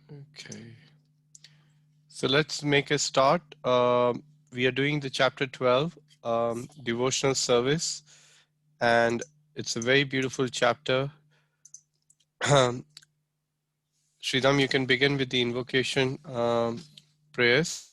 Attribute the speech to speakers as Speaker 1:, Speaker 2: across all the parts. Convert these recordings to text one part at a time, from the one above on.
Speaker 1: Okay. So let's make a start. We are doing the chapter 12, devotional service, and it's a very beautiful chapter. Sridham, you can begin with the invocation prayers.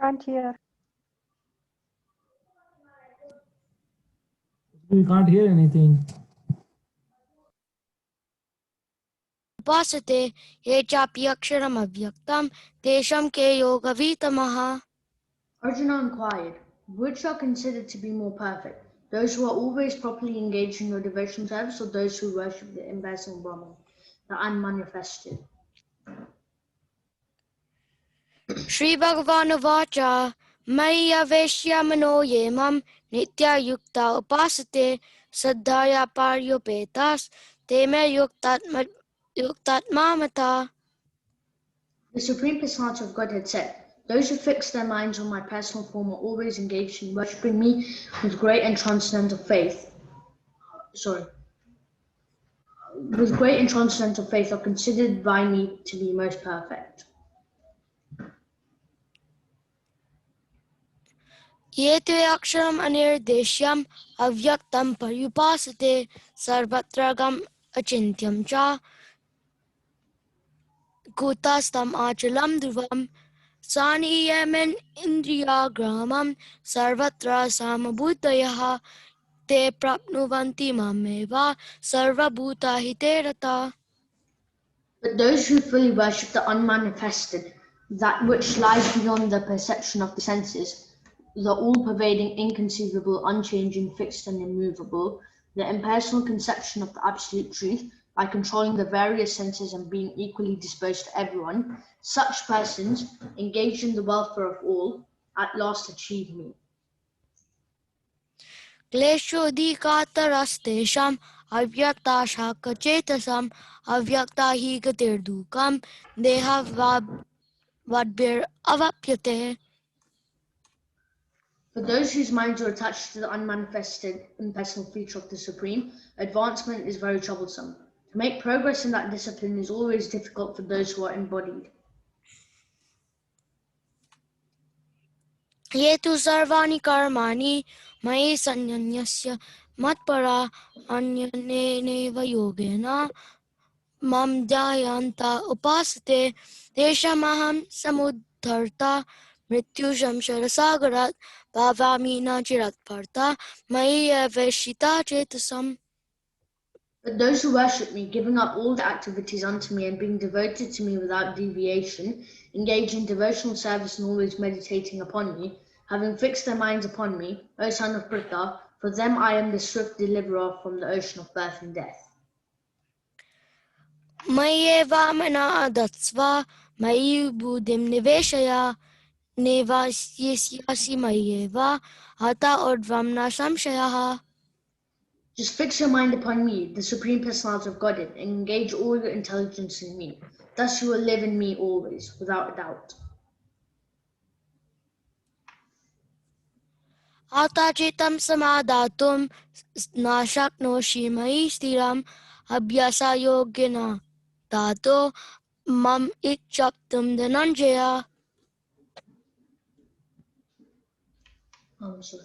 Speaker 2: Can't hear.
Speaker 3: We can't hear anything.
Speaker 4: Upasate ye chapi aksharam avyaktam tesham ke yogavitamaha.
Speaker 5: Arjuna inquired, which are considered to be more perfect, those who are always properly engaged in your devotional service or those who worship the impersonal Brahman, the unmanifested?
Speaker 4: Shri Bhagavan Vacha Maya Veshya Mano Yemam Nitya Yukta Upasate Saddhaya Paryopetas Teme Yuktatmamata.
Speaker 5: The Supreme Personality of Godhead said, those who fix their minds on my personal form are always engaged in worshipping me with great and transcendental faith. With great and transcendental faith are considered by me to be most perfect.
Speaker 4: Yete Aksharam Anirdeshyam Avyaktam Paryupasate Sarvatragam Achintyam Cha Kutastam Achalam Dhruvam Saniyaman Indriya Gramam Sarvatra Samabhutayaha Te Prapnuvanti Mameva Sarvabhuta Hiterata.
Speaker 5: But those who fully worship the unmanifested, that which lies beyond the perception of the senses, the all-pervading, inconceivable, unchanging, fixed and immovable, the impersonal conception of the absolute truth, by controlling the various senses and being equally disposed to everyone, such persons, engaged in the welfare of all, at last achieve me.
Speaker 4: Kleshodikatarastesham Avyakta Shakachetasam Avyakta Hi Gatirdukam Deha Vadbir Avapyate.
Speaker 5: For those whose minds are attached to the unmanifested, impersonal feature of the Supreme, advancement is very troublesome. To make progress in that discipline is always difficult for those who are embodied.
Speaker 4: Yetu Sarvani Karmani Mai Sanyanyasya Matpara Anyaneva Yogena Mam Jayanta Upasate Deshamaham Samudharta Mrityusham Sharasagarat Bhavamina Chiratparta Maya Veshita Chetasam.
Speaker 5: But those who worship me, giving up all the activities unto me and being devoted to me without deviation, engage in devotional service and always meditating upon me, having fixed their minds upon me, O son of Pritha, for them I am the swift deliverer from the ocean of birth and death.
Speaker 4: Mayeva Mana Datsva Mayi Buddhim Niveshaya Nevasyasi Mayeva Hata Ordvamna Samshayaha.
Speaker 5: Just fix your mind upon me, the Supreme Personality of Godhead, and engage all your intelligence in me. Thus you will live in me always, without a doubt.
Speaker 4: Atachitam Samadatum Nashaknoshi Mayi Stiram Abhyasa Yogina Tato Mam Ikchaptum Dhananjaya.
Speaker 5: Sorry.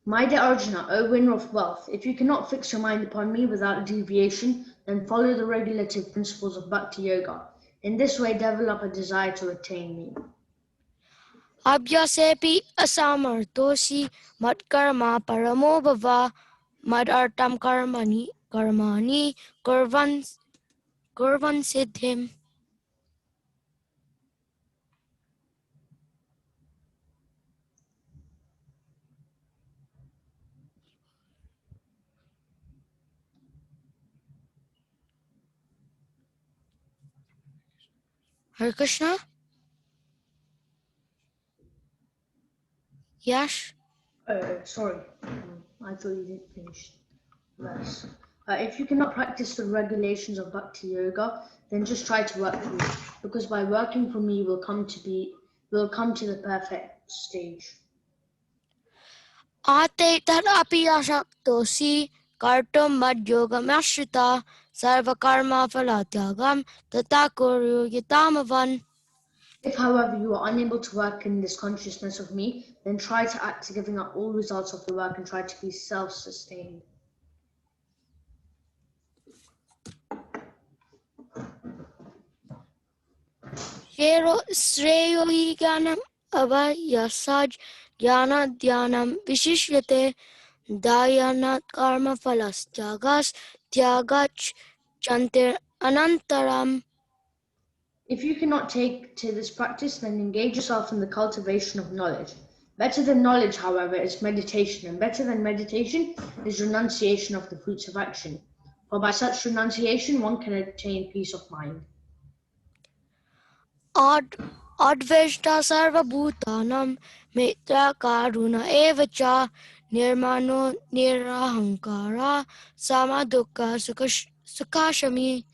Speaker 5: My dear Arjuna, O winner of wealth, if you cannot fix your mind upon me without deviation, then follow the regulative principles of Bhakti Yoga. In this way, develop a desire to attain me.
Speaker 4: Abhyasepi asamartosi matkarma paramo bhava madartam karmani kurvan siddhim. Hare Krishna? Yash?
Speaker 5: Sorry, I thought you didn't finish the verse. If you cannot practice the regulations of Bhakti Yoga, then just try to work for me, because by working for me, you will come to the perfect stage.
Speaker 4: Ate tad api ashaktosi kartum mad yogam ashrita sarva karma phalatyagam tata kuryu yitamavan.
Speaker 5: If, however, you are unable to work in this consciousness of me, then try to act giving up all results of the work and try to be self-sustained.
Speaker 4: Shreyo hi jnanam avayasaj jnana dhyanam vishishyate dayanat karma phalas tyagach chantir anantaram.
Speaker 5: If you cannot take to this practice, then engage yourself in the cultivation of knowledge. Better than knowledge, however, is meditation, and better than meditation is renunciation of the fruits of action. For by such renunciation, one can attain peace of mind.
Speaker 4: Adveshta sarva bhutanam mitra karuna evacha nirmano nirahankara samadukha sukashami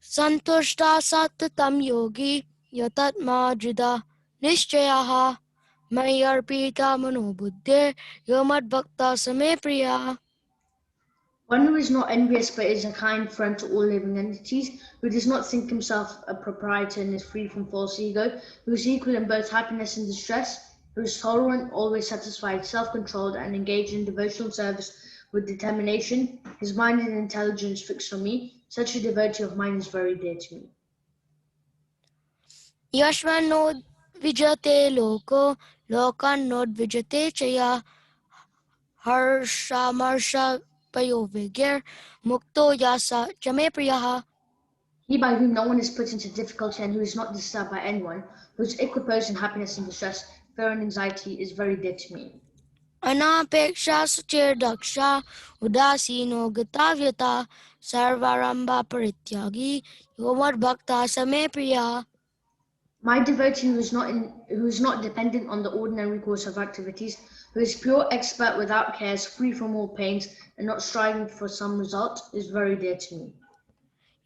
Speaker 4: santushta satatam yogi yatatma drida nishchayaha mayarpita manobuddhir yomad bhakta same priya.
Speaker 5: One who is not envious but is a kind friend to all living entities, who does not think himself a proprietor and is free from false ego, who is equal in both happiness and distress, who is tolerant, always satisfied, self-controlled, and engaged in devotional service with determination, his mind and intelligence fixed on me, such a devotee of mine is very dear to me.
Speaker 4: Yashvanod vijate loko lokanod vijate chaya Harsha Marsha Payovigir Mukto Yasa Jame Priyaha.
Speaker 5: He by whom no one is put into difficulty and who is not disturbed by anyone, whose equipoise in happiness and distress, fear and anxiety is very dear to me.
Speaker 4: Anapeksha Suchir Daksha Udasino Gatavyata Sarvaramba Parityagi Yomad Bhakta Same Priya.
Speaker 5: My devotee who is not dependent on the ordinary course of activities, who is pure, expert, without cares, free from all pains, and not striving for some result, is very dear to me.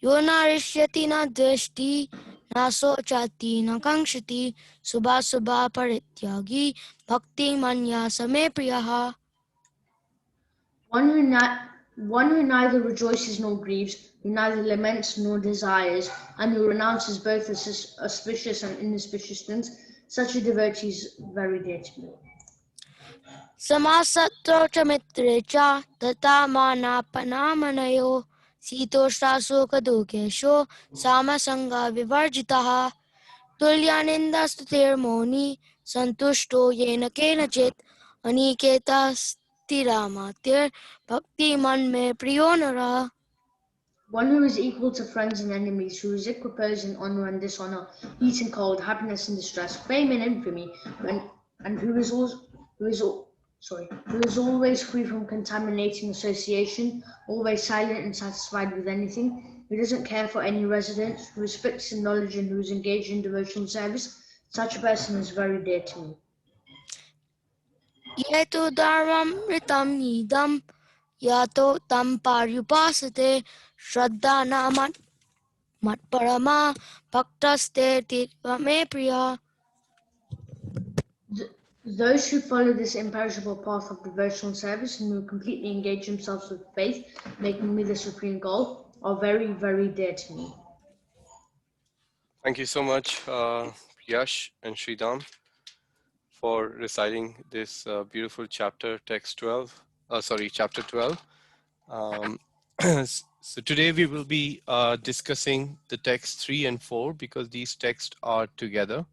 Speaker 4: Yonarishyati na drishti na sochati na kangshati subha subha parityagi bhakti manya same priyaha.
Speaker 5: One who neither rejoices nor grieves, who neither laments nor desires, and who renounces both auspicious and inauspicious things, such a devotee is very dear to me.
Speaker 4: Samasatro cha mitre cha tata mana panamanayo sitoshta sukha dukesho samasanga vivarjitaha tulyaninda stutir moni santushto yena kenachit aniketa stiramatir bhakti man me priyonara.
Speaker 5: One who is equal to friends and enemies, who is equiposed in honor and dishonor, heat and cold, happiness and distress, fame and infamy, and who is always free from contaminating association, always silent and satisfied with anything, who doesn't care for any residence, who is fixed in knowledge and who is engaged in devotional service, such a person is very dear to me.
Speaker 4: Yetu dharmam ritam nidam yato tam paryupasate shraddha namat Matparama Bhaktaste Tirvame Priya.
Speaker 5: Those who follow this imperishable path of devotional service and who completely engage themselves with faith, making me the supreme goal, are very, very dear to me.
Speaker 1: Thank you so much, Yash and Sridham, for reciting this beautiful chapter, chapter 12. Um, so today we will be discussing the text 3 and 4 because these texts are together.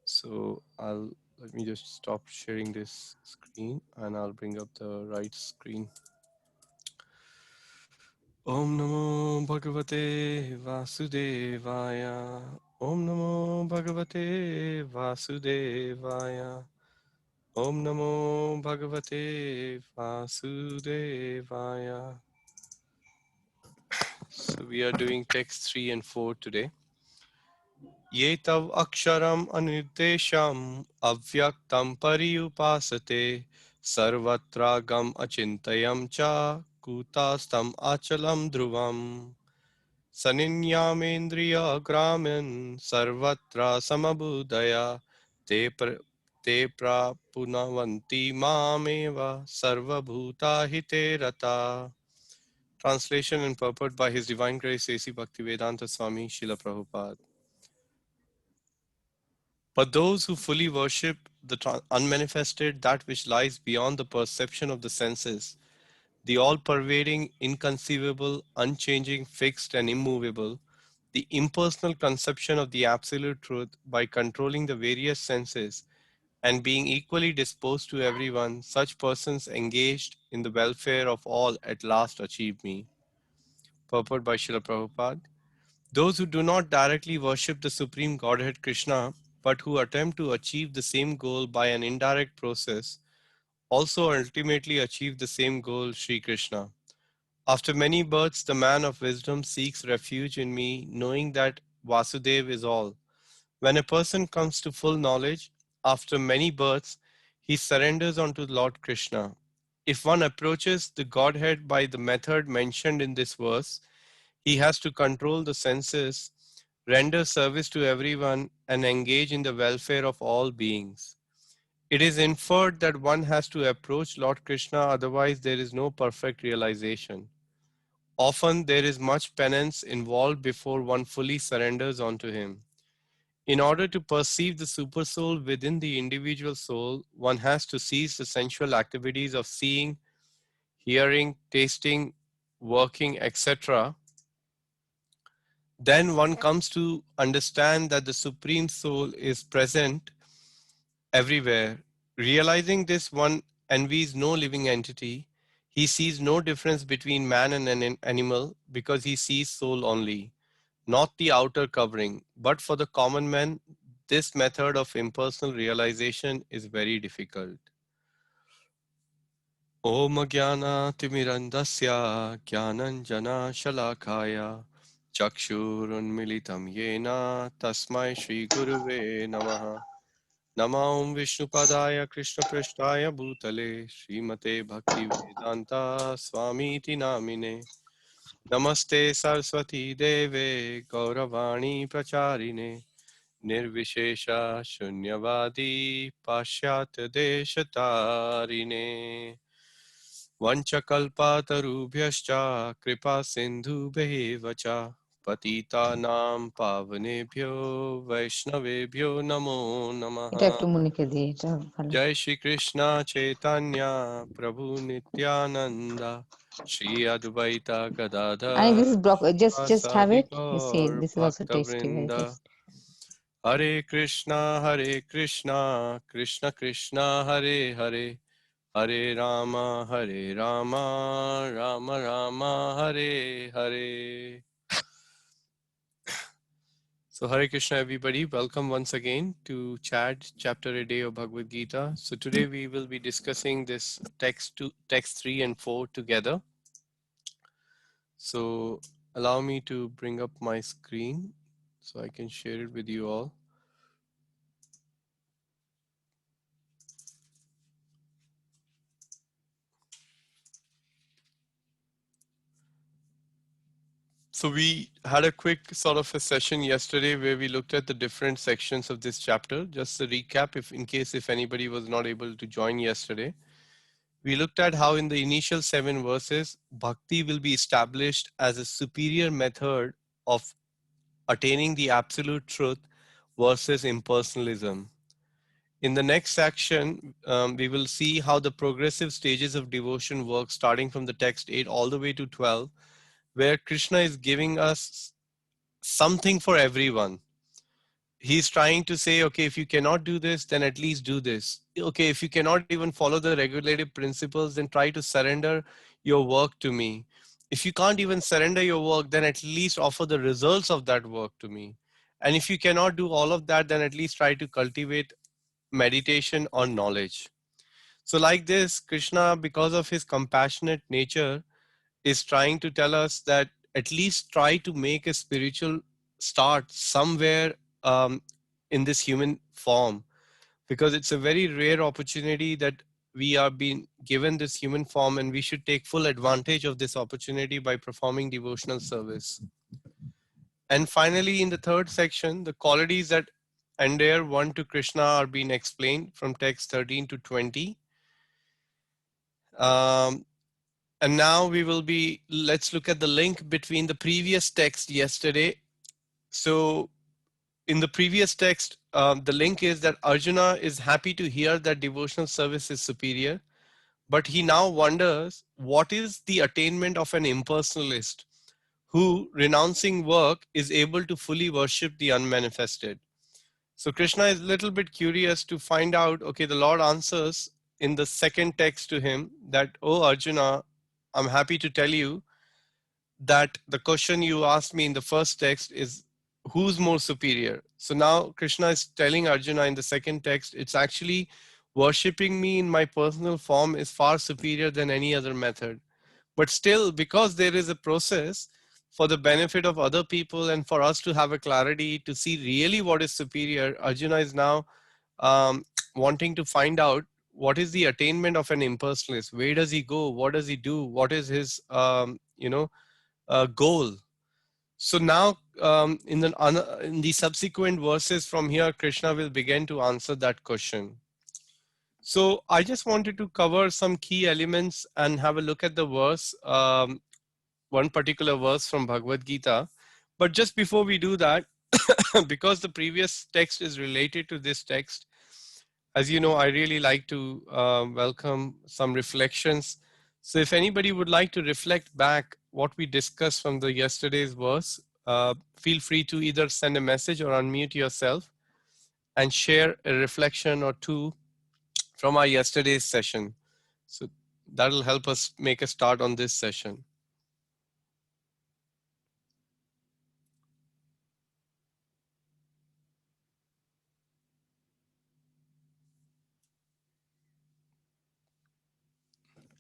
Speaker 1: So let me just stop sharing this screen and I'll bring up the right screen. Om Namo Bhagavate Vasudevaya. Om Namo Bhagavate Vasudevaya. Om Namo Bhagavate Vasudevaya. So we are doing text 3 and 4 today. Ye tav aksharam anirdesham avyaktam pariyupasate sarvatra gam achintayam cha kutastam achalam dhruvam saninyamendriya graman sarvatra samabudaya te prapunavanti mameva sarvabhuta hite rata. Translation and purport by His Divine Grace A.C. Bhaktivedanta Swami Srila Prabhupada. But those who fully worship the unmanifested, that which lies beyond the perception of the senses, the all-pervading, inconceivable, unchanging, fixed and immovable, the impersonal conception of the absolute truth by controlling the various senses and being equally disposed to everyone, such persons engaged in the welfare of all at last achieve me. Purport by Srila Prabhupada. Those who do not directly worship the Supreme Godhead Krishna, but who attempt to achieve the same goal by an indirect process, also ultimately achieve the same goal, Sri Krishna. After many births, the man of wisdom seeks refuge in me, knowing that Vasudev is all. When a person comes to full knowledge, after many births, he surrenders unto Lord Krishna. If one approaches the Godhead by the method mentioned in this verse, he has to control the senses, render service to everyone, and engage in the welfare of all beings. It is inferred that one has to approach Lord Krishna, otherwise, there is no perfect realization. Often, there is much penance involved before one fully surrenders onto him. In order to perceive the supersoul within the individual soul, one has to cease the sensual activities of seeing, hearing, tasting, working, etc. Then one comes to understand that the Supreme Soul is present everywhere. Realizing this, one envies no living entity. He sees no difference between man and an animal because he sees soul only, not the outer covering. But for the common man, this method of impersonal realization is very difficult. Om Jnana Timirandasya Jnananjana Shalakaya Chakshurunmilitam Yena Tasmai Shri Guruve Namaha Nama Om Vishnupadaya Krishna Prishtaya Bhutale Srimate Bhakti Vedanta Swamiti Namine Namaste Saraswati Deve Gauravani Pracharine Nirvishesha Shunyavadi Pashyat Deshatarine Vanchakalpatarubhyascha kripa sindhubheva cha patitanam pavanebhyo vaishnavebhyo namo
Speaker 6: এটা একটু
Speaker 1: namaha.
Speaker 6: মনিকে দিয়ে এটা ভালো
Speaker 1: Jai Shri Krishna Chaitanya Prabhu Nityananda Shri Advaita
Speaker 6: I think
Speaker 1: Gadadhar
Speaker 6: this is block just have
Speaker 1: Sivasadi
Speaker 6: it you see
Speaker 1: Gaur
Speaker 6: this is also
Speaker 1: Bhakta
Speaker 6: tasty very
Speaker 1: Vrinda
Speaker 6: tasty
Speaker 1: Hare Krishna Krishna Krishna Hare Hare Hare Rama, Rama Rama, Hare Hare. So Hare Krishna everybody, welcome once again to Chad chapter a day of Bhagavad Gita. So today we will be discussing this text 3 and 4 together. So allow me to bring up my screen so I can share it with you all. So we had a quick sort of a session yesterday where we looked at the different sections of this chapter. Just a recap, if anybody was not able to join yesterday. We looked at how in the initial 7 verses, bhakti will be established as a superior method of attaining the absolute truth versus impersonalism. In the next section, we will see how the progressive stages of devotion work, starting from the text 8 all the way to 12, where Krishna is giving us something for everyone. He's trying to say, okay, if you cannot do this, then at least do this. Okay, if you cannot even follow the regulative principles, then try to surrender your work to me. If you can't even surrender your work, then at least offer the results of that work to me. And if you cannot do all of that, then at least try to cultivate meditation or knowledge. So like this, Krishna, because of his compassionate nature, is trying to tell us that at least try to make a spiritual start somewhere in this human form, because it's a very rare opportunity that we are being given this human form, and we should take full advantage of this opportunity by performing devotional service. And finally, in the third section, the qualities that endear one to Krishna are being explained from text 13 to 20. And now let's look at the link between the previous text yesterday. So in the previous text, the link is that Arjuna is happy to hear that devotional service is superior, but he now wonders what is the attainment of an impersonalist who, renouncing work, is able to fully worship the unmanifested. So Krishna is a little bit curious to find out, okay, the Lord answers in the second text to him that, oh Arjuna, I'm happy to tell you that the question you asked me in the first text is who's more superior. So now Krishna is telling Arjuna in the second text, it's actually worshipping me in my personal form is far superior than any other method. But still, because there is a process for the benefit of other people and for us to have a clarity to see really what is superior, Arjuna is now wanting to find out what is the attainment of an impersonalist. Where does he go? What does he do? What is his, goal? So now in the subsequent verses from here, Krishna will begin to answer that question. So I just wanted to cover some key elements and have a look at the verse, one particular verse from Bhagavad Gita. But just before we do that, because the previous text is related to this text, as you know, I really like to welcome some reflections. So if anybody would like to reflect back what we discussed from the yesterday's verse, feel free to either send a message or unmute yourself and share a reflection or two from our yesterday's session. So that'll help us make a start on this session.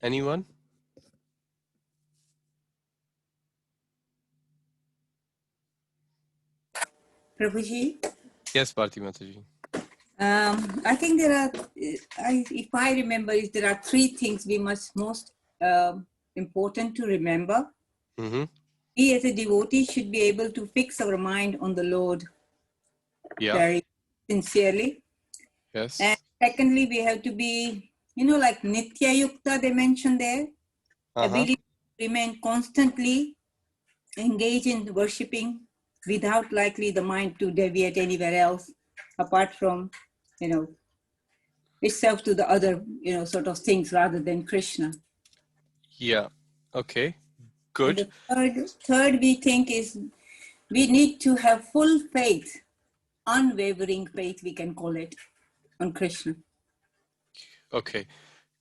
Speaker 1: Anyone?
Speaker 7: Prabhuji,
Speaker 1: Yes, Bharti Mataji.
Speaker 7: I think there are, if I remember, there are three things we must most important to remember.
Speaker 1: Mm-hmm.
Speaker 7: We as a devotee should be able to fix our mind on the Lord very sincerely.
Speaker 1: Yes.
Speaker 7: And secondly, we have to be, like Nitya Yukta they mentioned there, ability to remain constantly engaged in worshipping without likely the mind to deviate anywhere else apart from, itself to the other, sort of things rather than Krishna.
Speaker 1: Yeah. Okay. Good.
Speaker 7: And the third we think is we need to have full faith, unwavering faith, we can call it, on Krishna.
Speaker 1: Okay.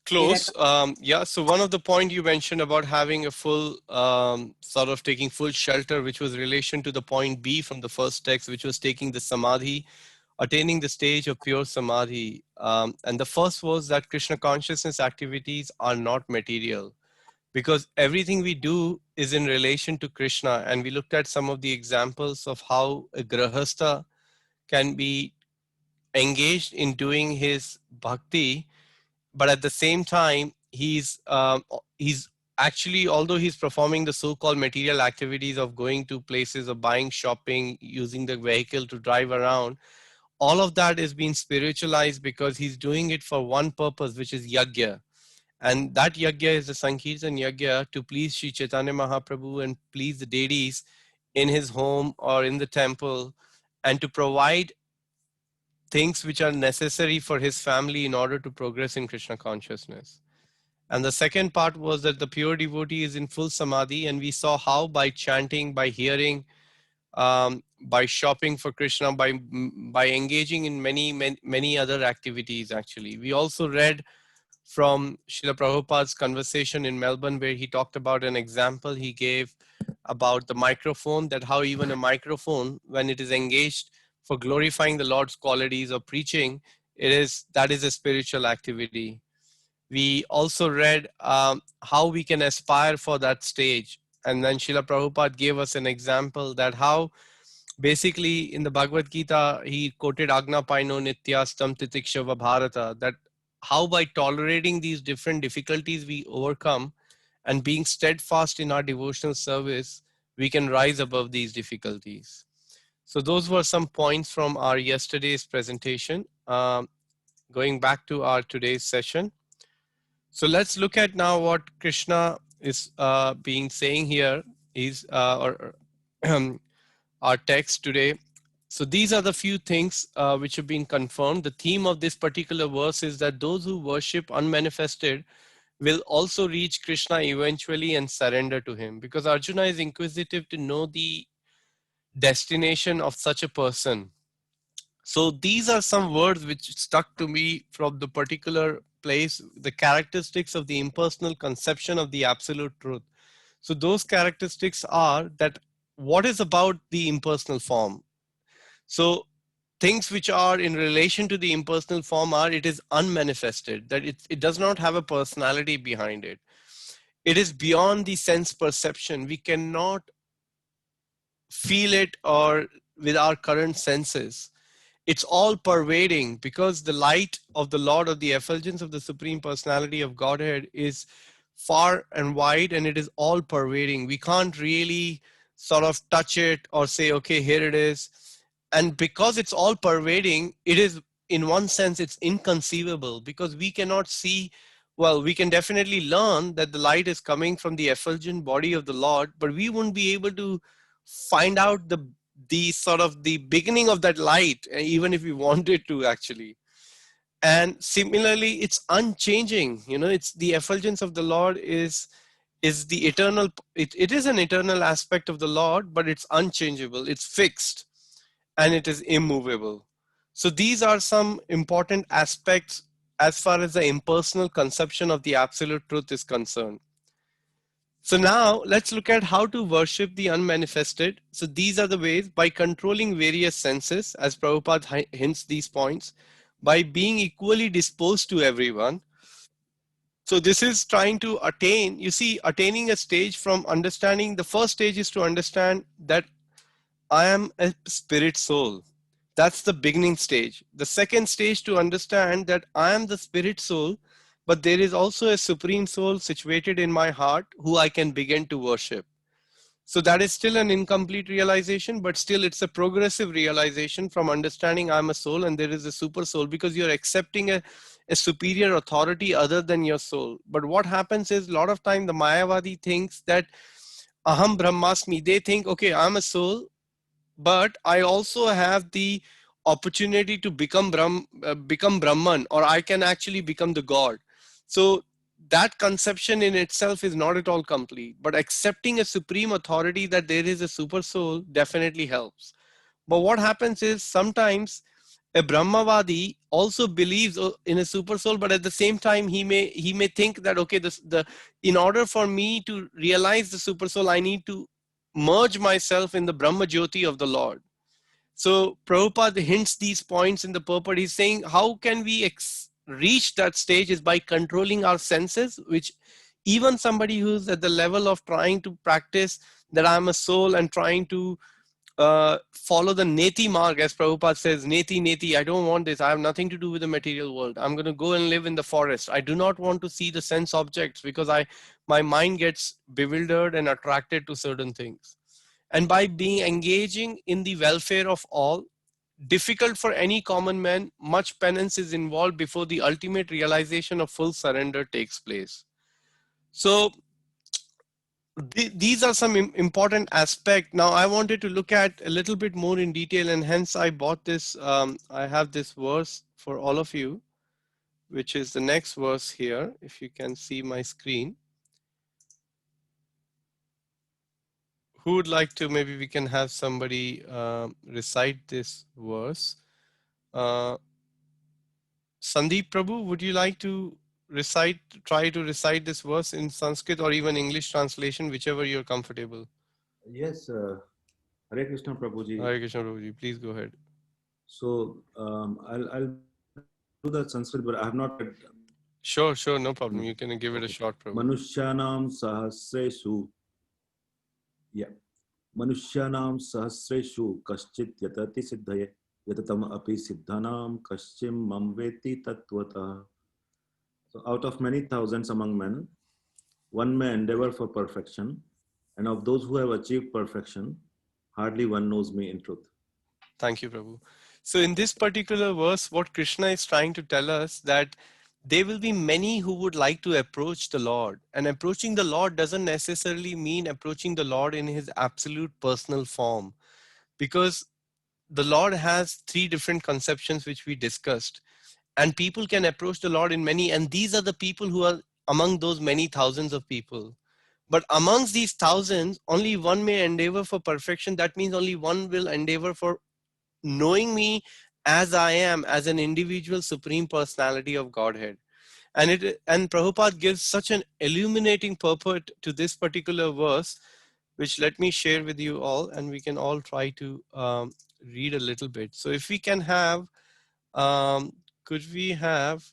Speaker 1: Close. Yeah. So one of the point you mentioned about having a full sort of taking full shelter, which was relation to the point B from the first text, which was taking the samadhi, attaining the stage of pure samadhi. And the first was that Krishna consciousness activities are not material, because everything we do is in relation to Krishna. And we looked at some of the examples of how a grahastha can be engaged in doing his bhakti, but at the same time, he's actually, although he's performing the so-called material activities of going to places of buying, shopping, using the vehicle to drive around, all of that is being spiritualized because he's doing it for one purpose, which is yajna. And that yajna is the Sankirtan yajna to please Sri Chaitanya Mahaprabhu and please the deities in his home or in the temple, and to provide things which are necessary for his family in order to progress in Krishna consciousness. And the second part was that the pure devotee is in full samadhi, and we saw how by chanting, by hearing, by shopping for Krishna, by engaging in many other activities. Actually, we also read from Srila Prabhupada's conversation in Melbourne, where he talked about an example he gave about the microphone, that how even a microphone, when it is engaged for glorifying the Lord's qualities or preaching, that is a spiritual activity. We also read how we can aspire for that stage. And then Srila Prabhupada gave us an example that how basically in the Bhagavad Gita, he quoted Agna Paino Nityastam Titikshava Bharata, that how by tolerating these different difficulties we overcome and being steadfast in our devotional service, we can rise above these difficulties. So those were some points from our yesterday's presentation. Going back to our today's session. So let's look at now what Krishna is being saying here is our text today. So these are the few things which have been confirmed. The theme of this particular verse is that those who worship unmanifested will also reach Krishna eventually and surrender to him, because Arjuna is inquisitive to know the destination of such a person. So these are some words which stuck to me from the particular place, the characteristics of the impersonal conception of the absolute truth. So those characteristics are that what is about the impersonal form. So things which are in relation to the impersonal form are, it is unmanifested, that it does not have a personality behind it. It is beyond the sense perception. We cannot feel it or with our current senses. It's all pervading, because the light of the Lord, of the effulgence of the Supreme Personality of Godhead, is far and wide, and it is all pervading. We can't really sort of touch it or say, okay, here it is. And because it's all pervading, it is, in one sense, it's inconceivable, because we cannot see, well, we can definitely learn that the light is coming from the effulgent body of the Lord, but we won't be able to find out the sort of the beginning of that light, even if we wanted to actually. And similarly, it's unchanging. It's the effulgence of the Lord is the eternal. It is an eternal aspect of the Lord, but it's unchangeable. It's fixed, and it is immovable. So these are some important aspects as far as the impersonal conception of the absolute truth is concerned. So now let's look at how to worship the unmanifested. So these are the ways: by controlling various senses, as Prabhupada hints these points, by being equally disposed to everyone. So this is trying to attain, attaining a stage from understanding. The first stage is to understand that I am a spirit soul. That's the beginning stage. The second stage, to understand that I am the spirit soul, but there is also a supreme soul situated in my heart who I can begin to worship. So that is still an incomplete realization, but still it's a progressive realization from understanding I'm a soul and there is a super soul, because you're accepting a superior authority other than your soul. But what happens is, a lot of time the Mayavadi thinks that Aham Brahmasmi, they think, okay, I'm a soul, but I also have the opportunity to become Brahman, or I can actually become the God. So that conception in itself is not at all complete, but accepting a supreme authority that there is a super soul definitely helps. But what happens is, sometimes a Brahmavadi also believes in a super soul, but at the same time he may think that, okay, in order for me to realize the super soul, I need to merge myself in the Brahma Jyoti of the Lord. So Prabhupada hints these points in the purport. He's saying, how can we reach that stage is by controlling our senses, which even somebody who's at the level of trying to practice that I'm a soul and trying to follow the neti marg, as Prabhupada says, neti, I don't want this. I have nothing to do with the material world. I'm going to go and live in the forest. I do not want to see the sense objects, because my mind gets bewildered and attracted to certain things. And by being engaging in the welfare of all, difficult for any common man, much penance is involved before the ultimate realization of full surrender takes place. So these are some important aspects. Now, I wanted to look at a little bit more in detail, and hence I bought this. I have this verse for all of you, which is the next verse here. If you can see my screen. Who would like to, maybe we can have somebody recite this verse. Sandeep Prabhu, would you like to try to recite this verse in Sanskrit or even English translation, whichever you're comfortable?
Speaker 8: Yes, Hare Krishna Prabhuji.
Speaker 1: Hare Krishna Prabhuji, please go ahead.
Speaker 8: So I'll do that Sanskrit, but I have not read.
Speaker 1: Sure, no problem. You can give it a shot, Prabhu.
Speaker 8: Manushyanam sahasreshu. Yeah. Manushyanam sahasreshu kaschit yatati siddhaye yatatam api siddhanam kaschim mamveti tattvata. So out of many thousands among men, one may endeavor for perfection, and of those who have achieved perfection, hardly one knows me in truth.
Speaker 1: Thank you, Prabhu. So in this particular verse, what Krishna is trying to tell us that there will be many who would like to approach the Lord. And approaching the Lord doesn't necessarily mean approaching the Lord in his absolute personal form. Because the Lord has three different conceptions which we discussed. And people can approach the Lord in many, and these are the people who are among those many thousands of people. But amongst these thousands, only one may endeavor for perfection. That means only one will endeavor for knowing me as I am, as an individual supreme personality of Godhead. And Prabhupada gives such an illuminating purport to this particular verse, which let me share with you all, and we can all try to read a little bit. So if we can have, could we have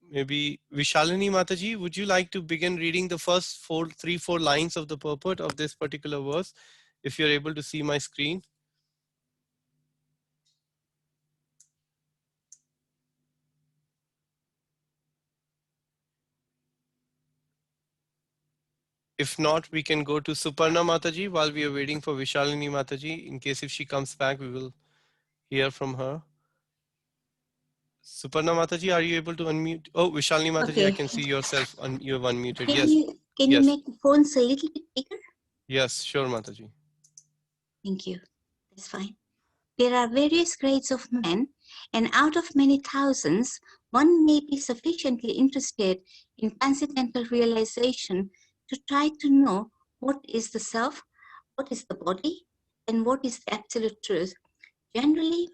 Speaker 1: maybe Vishalini Mataji, would you like to begin reading the first 3-4 lines of the purport of this particular verse, if you're able to see my screen? If not, we can go to Suparna Mataji while we are waiting for Vishalini Mataji. In case if she comes back, we will hear from her. Suparna Mataji, are you able to unmute? Oh, Vishalini Mataji, I
Speaker 9: Okay.
Speaker 1: can see yourself. You have unmuted.
Speaker 9: Can
Speaker 1: Yes.
Speaker 9: you
Speaker 1: Yes.
Speaker 9: make the phones a little bit bigger?
Speaker 1: Yes, sure, Mataji.
Speaker 9: Thank you. That's fine. There are various grades of men, and out of many thousands, one may be sufficiently interested in transcendental realization to try to know what is the self, what is the body, and what is the absolute truth. Generally,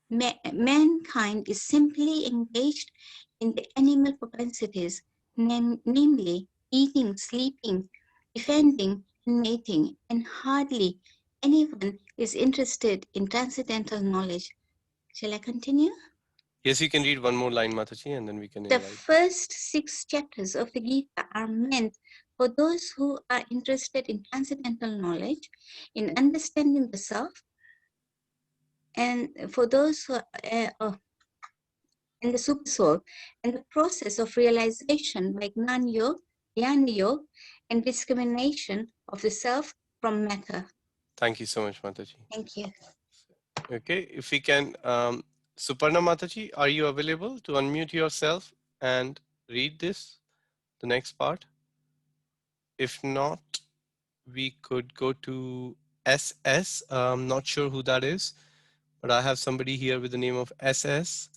Speaker 9: mankind is simply engaged in the animal propensities, namely eating, sleeping, defending, and mating, and hardly anyone is interested in transcendental knowledge. Shall I continue?
Speaker 1: Yes, you can read one more line, Mataji, and then we can
Speaker 9: The
Speaker 1: invite.
Speaker 9: first 6 chapters of the Gita are meant for those who are interested in transcendental knowledge, in understanding the self, and for those who are in the super soul, and the process of realization by Gnana Yoga, Dhyana Yoga, and discrimination of the self from matter.
Speaker 1: Thank you so much, Mataji.
Speaker 9: Thank you.
Speaker 1: Okay, if we can, Suparna Mataji, are you available to unmute yourself and read this, the next part? If not, we could go to SS. Not sure who that is, but I have somebody here with the name of SS.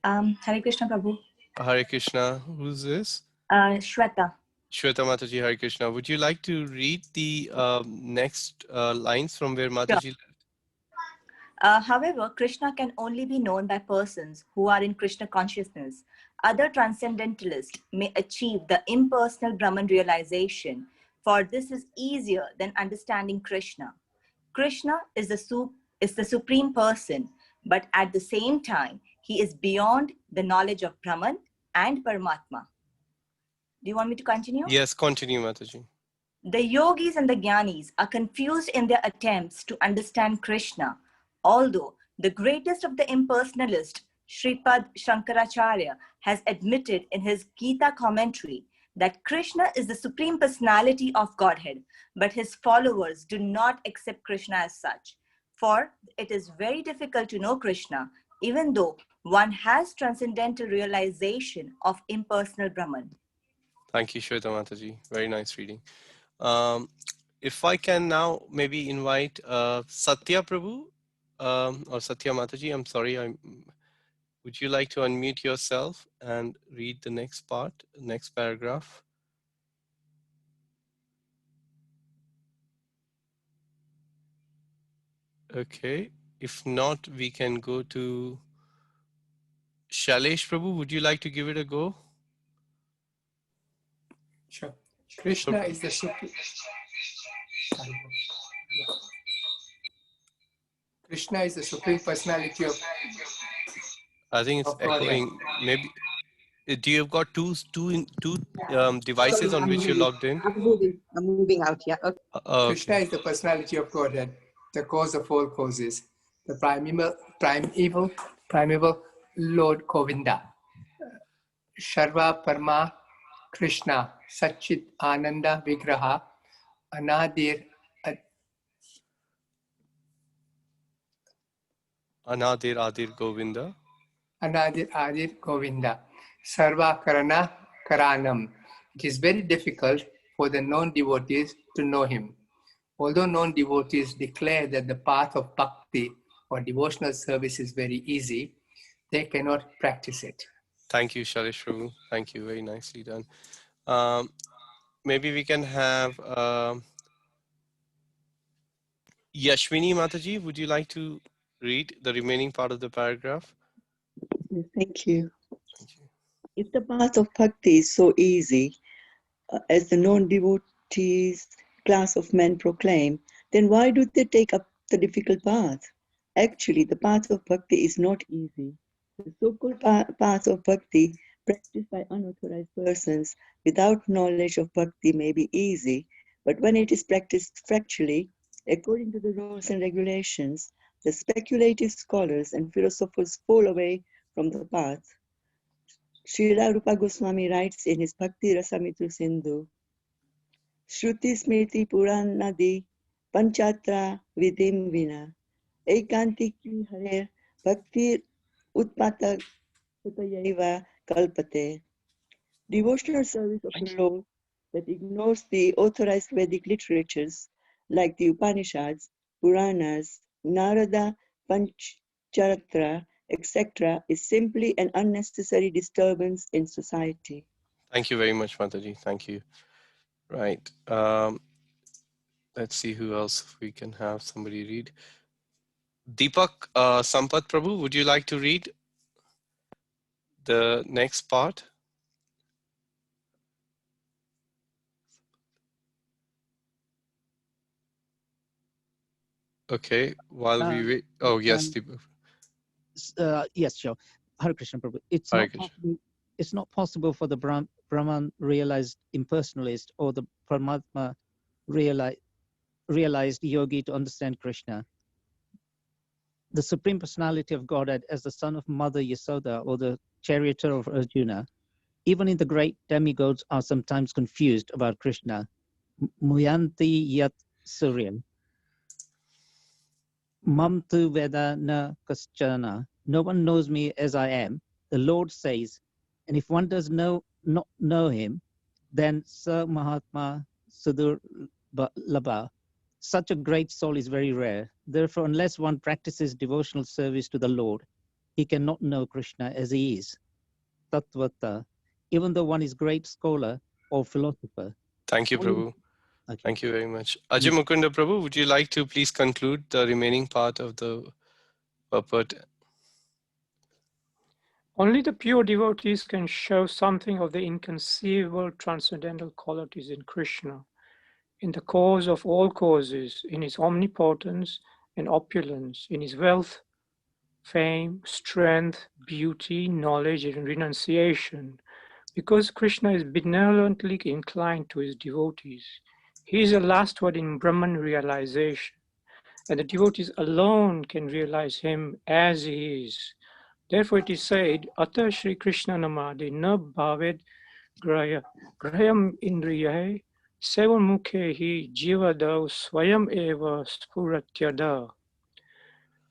Speaker 10: Hare Krishna Prabhu.
Speaker 1: Hare Krishna. Who's this?
Speaker 10: Shweta.
Speaker 1: Shweta Mataji, Hare Krishna. Would you like to read the next lines from where Mataji left?
Speaker 10: However, Krishna can only be known by persons who are in Krishna consciousness. Other transcendentalists may achieve the impersonal Brahman realization, for this is easier than understanding Krishna. Krishna is the supreme person, but at the same time, he is beyond the knowledge of Brahman and Paramatma. Do you want me to continue?
Speaker 1: Yes, continue, Mataji.
Speaker 10: The yogis and the jnanis are confused in their attempts to understand Krishna, although the greatest of the impersonalists, Sripad Shankaracharya, has admitted in his Gita commentary that Krishna is the supreme personality of Godhead, but his followers do not accept Krishna as such. For it is very difficult to know Krishna, even though one has transcendental realization of impersonal Brahman.
Speaker 1: Thank you, Shweta Mataji. Very nice reading. If I can now maybe invite Satya Prabhu or Satya Mataji, I'm sorry, would you like to unmute yourself and read the next part, next paragraph? Okay, if not, we can go to Shailesh Prabhu. Would you like to give it a go?
Speaker 11: Sure. Krishna is the supreme. Krishna is the supreme personality of.
Speaker 1: I think it's echoing. Maybe. Do you have got two devices on which you're logged in?
Speaker 6: I'm moving out. Yeah. Okay.
Speaker 11: Krishna is the personality of Godhead, the cause of all causes, the primeval Lord Govinda. Sharva Parma Krishna, Satchit Ananda Vigraha, Anadir
Speaker 1: Anadir Adir Govinda.
Speaker 11: Anadir Adir Govinda, Sarva Karana Karanam. It is very difficult for the non-devotees to know him. Although non-devotees declare that the path of bhakti or devotional service is very easy, they cannot practice it.
Speaker 1: Thank you, Shailesh Prabhu. Thank you. Very nicely done. Maybe we can have Yashwini Mataji. Would you like to read the remaining part of the paragraph?
Speaker 12: Thank you.
Speaker 1: Thank you.
Speaker 12: If the path of bhakti is so easy, as the non-devotees class of men proclaim, then why do they take up the difficult path? Actually, the path of bhakti is not easy. The so-called path of bhakti practiced by unauthorized persons without knowledge of bhakti may be easy, but when it is practiced factually, according to the rules and regulations, the speculative scholars and philosophers fall away from the path. Srila Rupa Goswami writes in his Bhakti Rasamrita Sindhu, Shruti Smriti Puranadi Panchatra Vidim Vina Ekantiki Hare Bhakti Utpata Utayaiva Kalpate. Devotional service of the Lord that ignores the authorized Vedic literatures like the Upanishads, Puranas, Narada, Pancharatra, etc. is simply an unnecessary disturbance in society.
Speaker 1: Thank you very much, Mataji. Thank you. Right. Let's see who else we can have somebody read. Deepak Sampath Prabhu, would you like to read the next part? Okay, while we wait. Oh, yes, Deepak.
Speaker 13: Yes, sure. Hare Krishna Prabhu. It's not possible for the Brahman realized impersonalist or the Paramatma realized yogi to understand Krishna. The Supreme Personality of Godhead as the son of Mother Yasoda or the charioteer of Arjuna. Even in the great demigods are sometimes confused about Krishna. Muyanti yat suryam. Mam tu veda na kaschana. No one knows me as I am. The Lord says, and if one does not know him, then Sa Mahatma Sudur Labha. Such a great soul is very rare. Therefore, unless one practices devotional service to the Lord, he cannot know Krishna as he is. Tattvata. Even though one is great scholar or philosopher.
Speaker 1: Thank you, Prabhu. Okay. Thank you very much. Ajay Mukunda Prabhu, would you like to please conclude the remaining part of the purport?
Speaker 2: Only the pure devotees can show something of the inconceivable transcendental qualities in Krishna, in the cause of all causes, in his omnipotence and opulence, in his wealth, fame, strength, beauty, knowledge, and renunciation. Because Krishna is benevolently inclined to his devotees, he is the last word in Brahman realization, and the devotees alone can realize him as he is. Therefore it is said, Ata Shri Krishna Namade na bhaved graham indriyahe sevan mukhehi jivadav swayam eva spuratyada.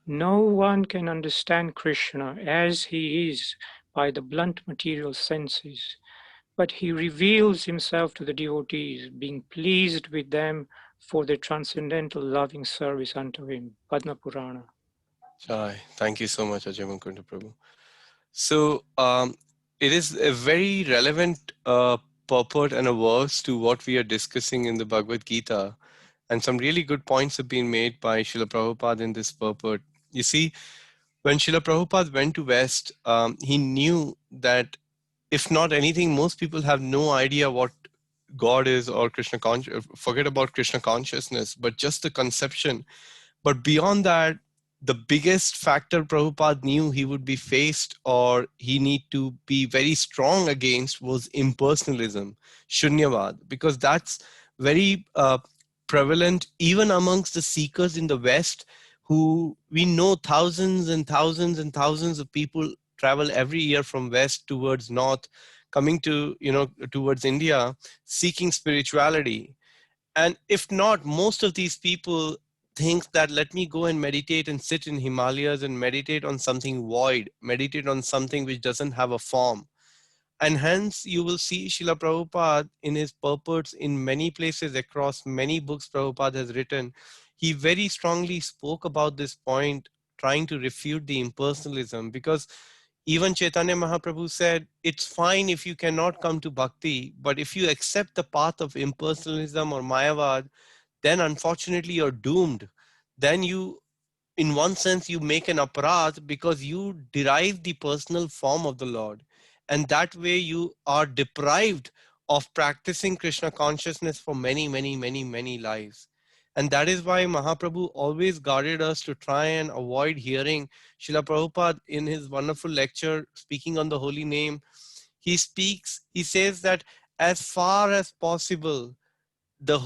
Speaker 2: No one can understand Krishna as he is by the blunt material senses, but he reveals himself to the devotees, being pleased with them for their transcendental loving service unto him. Padma Purana.
Speaker 1: Jai. Thank you so much, Ajay Mukunda Prabhu. So it is a very relevant purport and a verse to what we are discussing in the Bhagavad Gita. And some really good points have been made by Srila Prabhupada in this purport. You see, when Srila Prabhupada went to West, he knew that if not anything, most people have no idea what God is or Krishna forget about Krishna consciousness, but just the conception. But beyond that, the biggest factor Prabhupada knew he would be faced or he need to be very strong against was impersonalism, shunyavad, because that's very prevalent even amongst the seekers in the West, who we know thousands and thousands and thousands of people travel every year from West towards North, coming to, towards India, seeking spirituality. And if not, most of these people think that let me go and meditate and sit in Himalayas and meditate on something void, meditate on something which doesn't have a form. And hence you will see Srila Prabhupada in his purports in many places across many books Prabhupada has written. He very strongly spoke about this point, trying to refute the impersonalism, because even Chaitanya Mahaprabhu said, it's fine if you cannot come to bhakti, but if you accept the path of impersonalism or Mayavad, then unfortunately you're doomed. Then you, in one sense, you make an aparadh because you derive the personal form of the Lord. And that way you are deprived of practicing Krishna consciousness for many, many, many, many lives. And that is why Mahaprabhu always guarded us to try and avoid hearing. Srila Prabhupada in his wonderful lecture speaking on the holy name, he says that as far as possible, the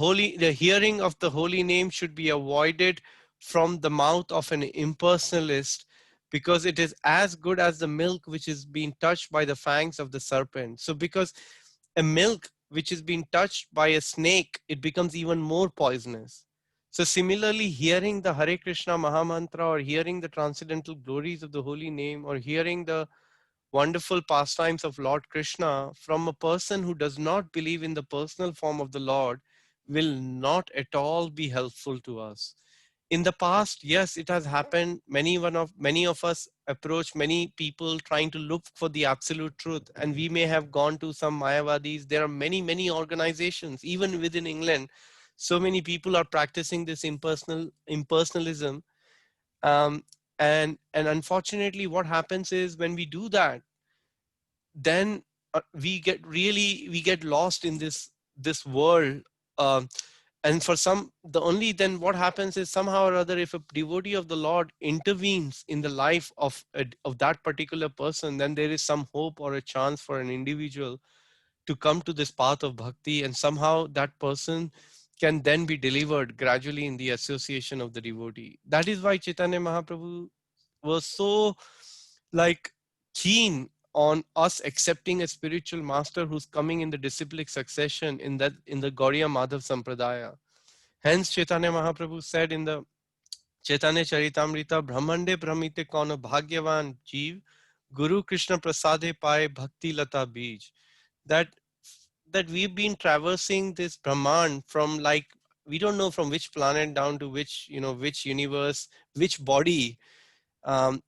Speaker 1: hearing of the holy name should be avoided from the mouth of an impersonalist, because it is as good as the milk which is being touched by the fangs of the serpent. So because a milk which is being touched by a snake, it becomes even more poisonous. So similarly, hearing the Hare Krishna Mahamantra, or hearing the transcendental glories of the holy name, or hearing the wonderful pastimes of Lord Krishna from a person who does not believe in the personal form of the Lord will not at all be helpful to us. In the past, yes, it has happened. Many of us approach many people trying to look for the absolute truth, and we may have gone to some Mayavadis. There are many organizations, even within England. So many people are practicing this impersonalism, and unfortunately what happens is when we do that, then we get lost in this world. um, and for some, the only then what happens is somehow or other, if a devotee of the Lord intervenes in the life of that particular person, then there is some hope or a chance for an individual to come to this path of bhakti, and somehow that person can then be delivered gradually in the association of the devotee. That is why Chaitanya Mahaprabhu was so like keen on us accepting a spiritual master who's coming in the disciplic succession in the Gauriya Madhav Sampradaya. Hence Chaitanya Mahaprabhu said in the Chaitanya Charitamrita, Brahmande Brahmite Kauna Bhagyavan Jeev, Guru Krishna Prasade Pai Bhakti Lata Bij. That we've been traversing this Brahman from, like, we don't know from which planet down to which, which universe, which body.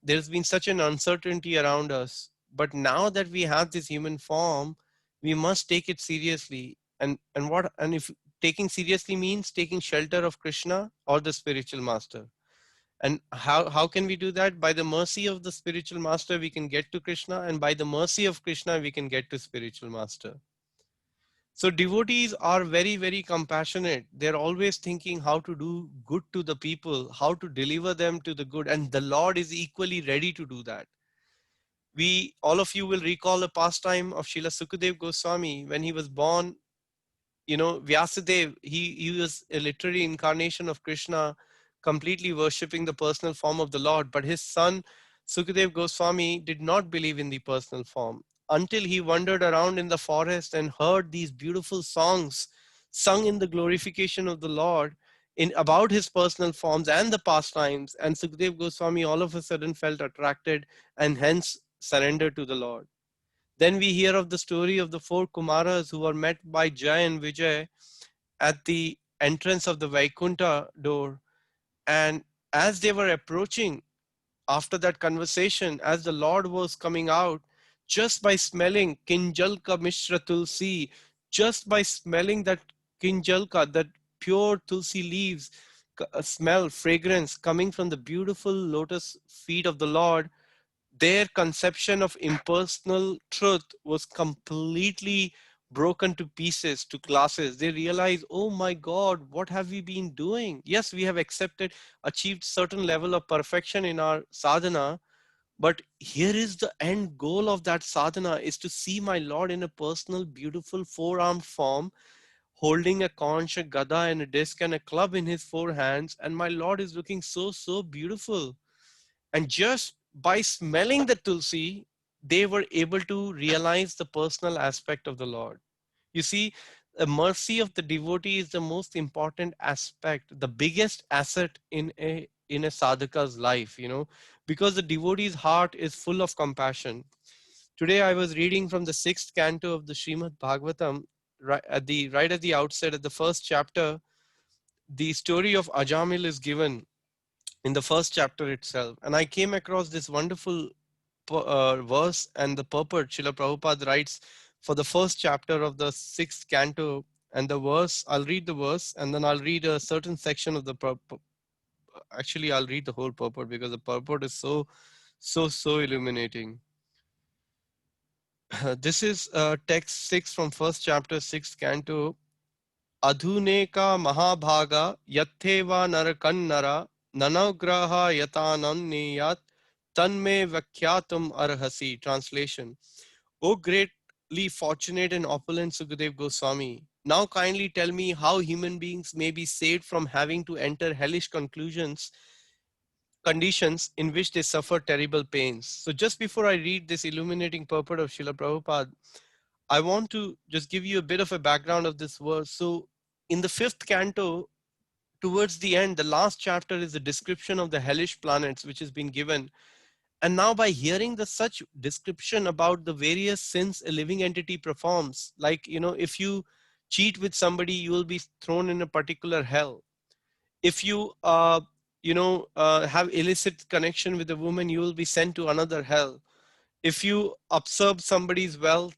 Speaker 1: There's been such an uncertainty around us. But now that we have this human form, we must take it seriously. And if taking seriously means taking shelter of Krishna or the spiritual master. And how can we do that? By the mercy of the spiritual master, we can get to Krishna, and by the mercy of Krishna, we can get to spiritual master. So devotees are very, very compassionate. They're always thinking how to do good to the people, how to deliver them to the good. And the Lord is equally ready to do that. All of you will recall a pastime of Srila Sukadev Goswami when he was born. Vyasadeva, he was a literary incarnation of Krishna, completely worshipping the personal form of the Lord. But his son, Sukadev Goswami, did not believe in the personal form until he wandered around in the forest and heard these beautiful songs sung in the glorification of the Lord about his personal forms and the pastimes. And Sukadev Goswami all of a sudden felt attracted and hence surrendered to the Lord. Then we hear of the story of the 4 Kumaras who were met by Jai and Vijay at the entrance of the Vaikunta door. And as they were approaching, after that conversation, as the Lord was coming out, just by smelling Kinjalka Mishra Tulsi, just by smelling that Kinjalka, that pure Tulsi leaves, smell, fragrance coming from the beautiful lotus feet of the Lord, their conception of impersonal truth was completely broken to pieces, to classes. They realize, oh my God, what have we been doing? Yes, we have accepted, achieved certain level of perfection in our sadhana, but here is the end goal of that sadhana, is to see my Lord in a personal, beautiful, four-armed form, holding a conch, a gada, and a disc, and a club in his four hands. And my Lord is looking so, so beautiful. And just by smelling the tulsi, they were able to realize the personal aspect of the Lord. You see, the mercy of the devotee is the most important aspect, the biggest asset in a sadhaka's life, because the devotee's heart is full of compassion. Today I was reading from the 6th canto of the Srimad Bhagavatam, right at the outset, at the first chapter. The story of Ajamil is given in the first chapter itself. And I came across this wonderful verse and the purport. Srila Prabhupada writes for the first chapter of the 6th canto, and the verse, I'll read the verse and then I'll read a certain section of the actually I'll read the whole purport because the purport is so illuminating. This is text 6 from first chapter, 6th canto. Adhuneka Mahabhaga Yatheva Narakannara Nanagraha Yatananniyat Tanme Vakhyatum Arhasi. Translation. O greatly fortunate and opulent Sukadev Goswami, now kindly tell me how human beings may be saved from having to enter hellish conditions in which they suffer terrible pains. So just before I read this illuminating purport of Srila Prabhupada, I want to just give you a bit of a background of this verse. So in the 5th canto, towards the end, the last chapter is the description of the hellish planets, which has been given. And now by hearing the such description about the various sins a living entity performs, like, if you cheat with somebody, you will be thrown in a particular hell. If you, have illicit connection with a woman, you will be sent to another hell. If you usurp somebody's wealth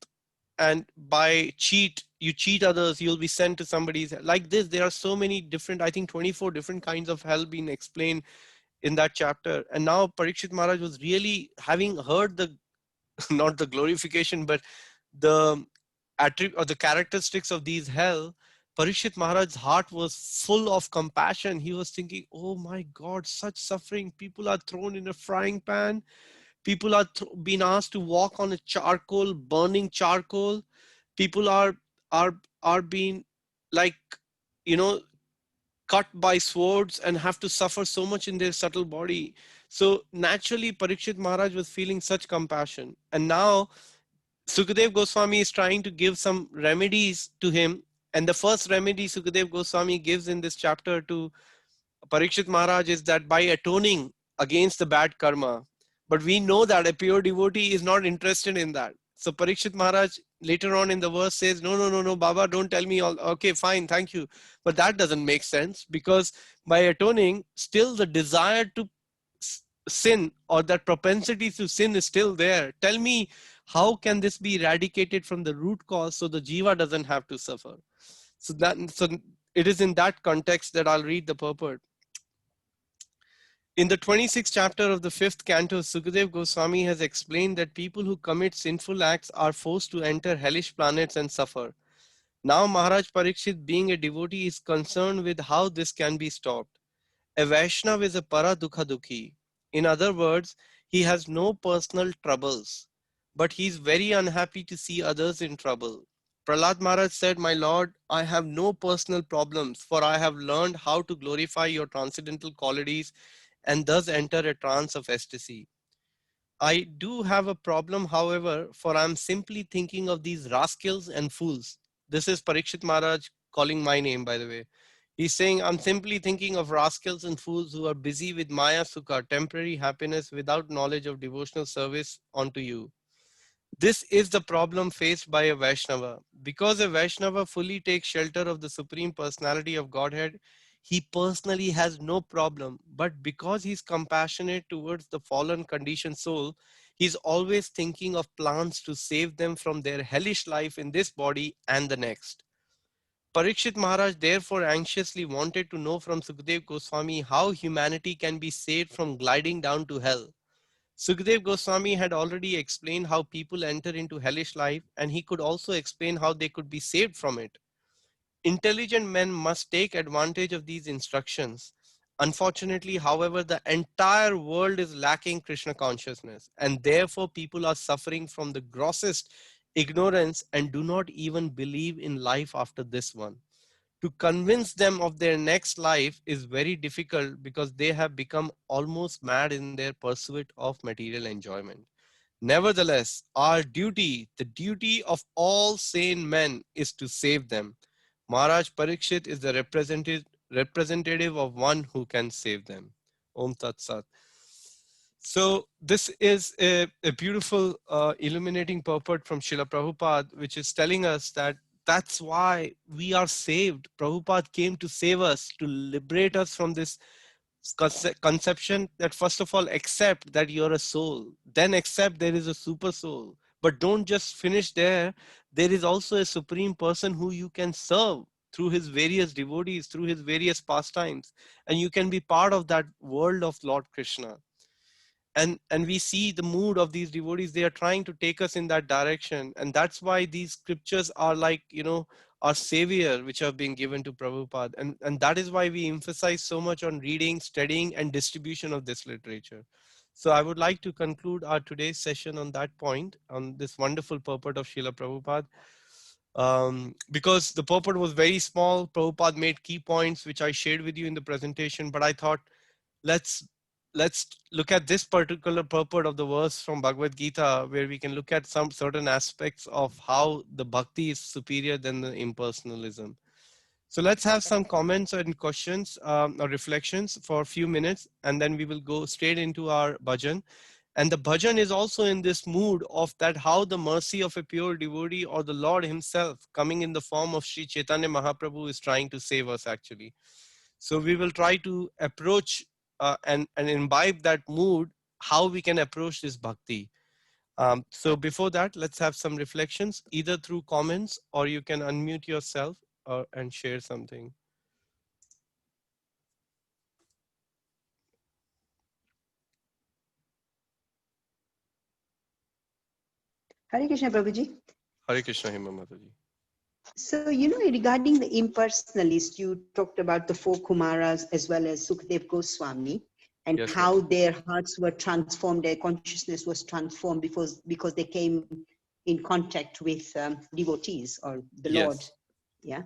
Speaker 1: and you cheat others, you'll be sent to somebody's, like this. There are so many different, I think 24 different kinds of hell being explained in that chapter. And now Parikshit Maharaj was really, having heard the not the glorification, but the attribute or the characteristics of these hell, Parikshit Maharaj's heart was full of compassion. He was thinking, oh my God, such suffering. People are thrown in a frying pan. People are being asked to walk on a charcoal, burning charcoal. People are being, like, cut by swords and have to suffer so much in their subtle body. So naturally, Parikshit Maharaj was feeling such compassion. And now Sukadev Goswami is trying to give some remedies to him. And the first remedy Sukadev Goswami gives in this chapter to Parikshit Maharaj is that by atoning against the bad karma. But we know that a pure devotee is not interested in that. So Parikshit Maharaj later on in the verse says, no, Baba, don't tell me all. Okay, fine, thank you. But that doesn't make sense, because by atoning, still the desire to sin, or that propensity to sin, is still there. Tell me, how can this be eradicated from the root cause so the jiva doesn't have to suffer? So it is in that context that I'll read the purport. In the 26th chapter of the 5th canto, Sukadev Goswami has explained that people who commit sinful acts are forced to enter hellish planets and suffer. Now Maharaj Parikshit, being a devotee, is concerned with how this can be stopped. A Vaishnav is a para dukha dukhi. In other words, he has no personal troubles, but he is very unhappy to see others in trouble. Prahlad Maharaj said, my Lord, I have no personal problems, for I have learned how to glorify your transcendental qualities and thus enter a trance of ecstasy. I do have a problem, however, for I am simply thinking of these rascals and fools. This is Parikshit Maharaj calling my name, by the way. He's saying, I'm simply thinking of rascals and fools who are busy with Maya Sukha, temporary happiness, without knowledge of devotional service unto you. This is the problem faced by a Vaishnava. Because a Vaishnava fully takes shelter of the Supreme Personality of Godhead, he personally has no problem. But because he's compassionate towards the fallen conditioned soul, he's always thinking of plans to save them from their hellish life in this body and the next. Parikshit Maharaj therefore anxiously wanted to know from Sukhdev Goswami how humanity can be saved from gliding down to hell. Sukhdev Goswami had already explained how people enter into hellish life, and he could also explain how they could be saved from it. Intelligent men must take advantage of these instructions. Unfortunately, however, the entire world is lacking Krishna consciousness, and therefore people are suffering from the grossest ignorance and do not even believe in life after this one. To convince them of their next life is very difficult because they have become almost mad in their pursuit of material enjoyment. Nevertheless, our duty, the duty of all sane men, is to save them. Maharaj Parikshit is the representative of one who can save them. Om Tat Sat. So this is a beautiful illuminating purport from Srila Prabhupada, which is telling us that that's why we are saved. Prabhupada came to save us, to liberate us from this conception that first of all accept that you're a soul, then accept there is a super soul. But don't just finish there. There is also a supreme person who you can serve through his various devotees, through his various pastimes, and you can be part of that world of Lord Krishna. And we see the mood of these devotees. They are trying to take us in that direction, and that's why these scriptures are like, our savior, which have been given to Prabhupada, and that is why we emphasize so much on reading, studying, and distribution of this literature. So I would like to conclude our today's session on that point, on this wonderful purport of Srila Prabhupada. Because the purport was very small, Prabhupada made key points which I shared with you in the presentation, but I thought let's look at this particular purport of the verse from Bhagavad Gita, where we can look at some certain aspects of how the bhakti is superior than the impersonalism. So let's have some comments and questions or reflections for a few minutes, and then we will go straight into our bhajan. And the bhajan is also in this mood of that how the mercy of a pure devotee or the Lord himself coming in the form of Sri Chaitanya Mahaprabhu is trying to save us actually. So we will try to approach and imbibe that mood, how we can approach this bhakti. So before that, let's have some reflections, either through comments or you can unmute yourself and share something.
Speaker 6: Hare Krishna, Prabhuji.
Speaker 1: Hare Krishna, Hema Mataji.
Speaker 6: So, regarding the impersonalist, you talked about the four Kumaras as well as Sukhdev Goswami, and
Speaker 1: Yes,
Speaker 6: how
Speaker 1: ma'am.
Speaker 6: their hearts were transformed, their consciousness was transformed because they came in contact with devotees or the Lord.
Speaker 1: Yes.
Speaker 6: Yeah.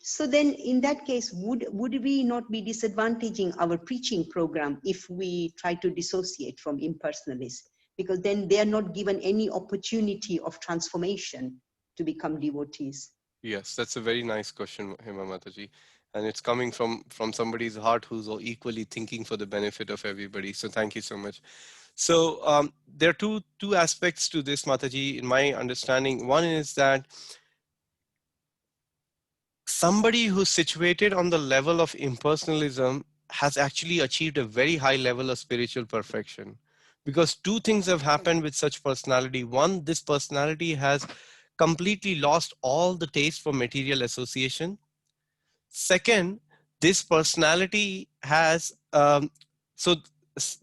Speaker 6: So then in that case, would we not be disadvantaging our preaching program if we try to dissociate from impersonalists? Because then they are not given any opportunity of transformation to become devotees.
Speaker 1: Yes, that's a very nice question, Hema Mataji. And it's coming from somebody's heart who's equally thinking for the benefit of everybody. So thank you so much. So there are two aspects to this, Mataji, in my understanding. One is that somebody who's situated on the level of impersonalism has actually achieved a very high level of spiritual perfection. Because two things have happened with such personality. One, this personality has completely lost all the taste for material association. Second, this personality has, there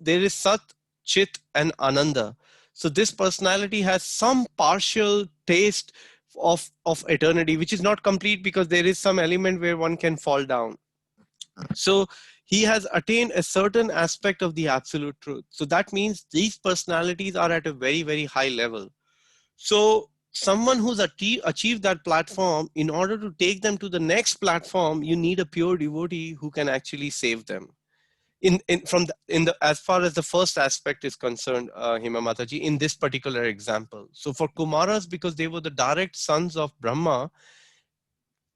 Speaker 1: is Sat, Chit, and Ananda. So this personality has some partial taste of eternity, which is not complete because there is some element where one can fall down. So he has attained a certain aspect of the absolute truth. So that means these personalities are at a very, very high level. So someone who's achieved that platform, in order to take them to the next platform, you need a pure devotee who can actually save them. As far as the first aspect is concerned, Hema Mataji, in this particular example. So for Kumaras, because they were the direct sons of Brahma,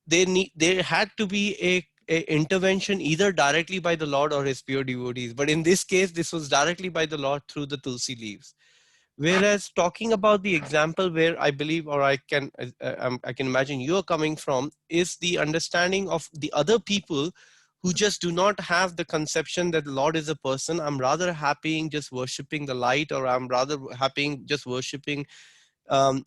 Speaker 1: there had to be a intervention either directly by the Lord or his pure devotees. But in this case, this was directly by the Lord through the Tulsi leaves. Whereas talking about the example where I believe, or I can imagine you're coming from, is the understanding of the other people who just do not have the conception that the Lord is a person. I'm rather happy just worshiping the light, or I'm rather happy just worshiping um,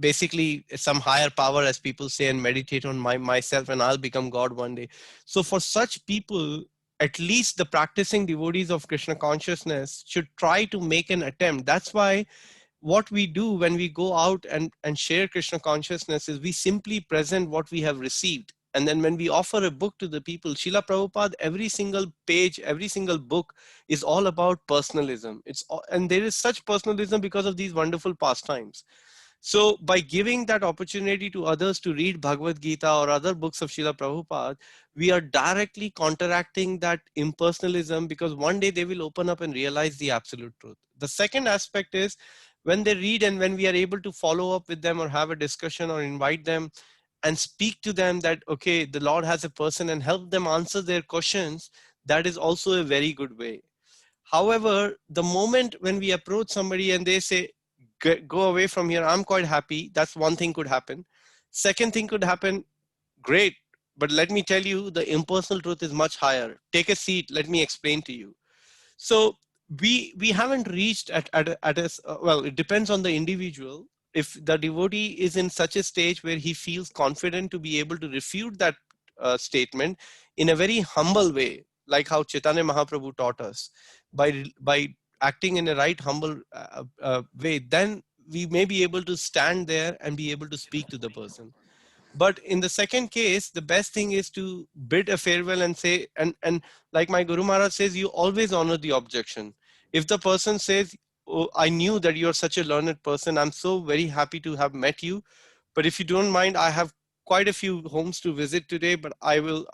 Speaker 1: basically some higher power, as people say, and meditate on myself, and I'll become God one day. So for such people, at least the practicing devotees of Krishna consciousness should try to make an attempt. That's why what we do when we go out and share Krishna consciousness is we simply present what we have received. And then when we offer a book to the people, Srila Prabhupada, every single page, every single book is all about personalism. And there is such personalism because of these wonderful pastimes. So by giving that opportunity to others to read Bhagavad Gita or other books of Srila Prabhupada, we are directly counteracting that impersonalism, because one day they will open up and realize the absolute truth. The second aspect is when they read and when we are able to follow up with them or have a discussion or invite them and speak to them that, okay, the Lord has a person, and help them answer their questions, that is also a very good way. However, the moment when we approach somebody and they say, go away from here, I'm quite happy, that's one thing could happen. Second thing could happen, great, but let me tell you, the impersonal truth is much higher. Take a seat, let me explain to you. So we haven't reached well, it depends on the individual. If the devotee is in such a stage where he feels confident to be able to refute that statement in a very humble way, like how Chaitanya Mahaprabhu taught us, by acting in a right humble way, then we may be able to stand there and be able to speak to the person. But in the second case, the best thing is to bid a farewell and say, and like my Guru Maharaj says, you always honor the objection. If the person says, oh, I knew that you're such a learned person, I'm so very happy to have met you, but if you don't mind, I have quite a few homes to visit today, but I will,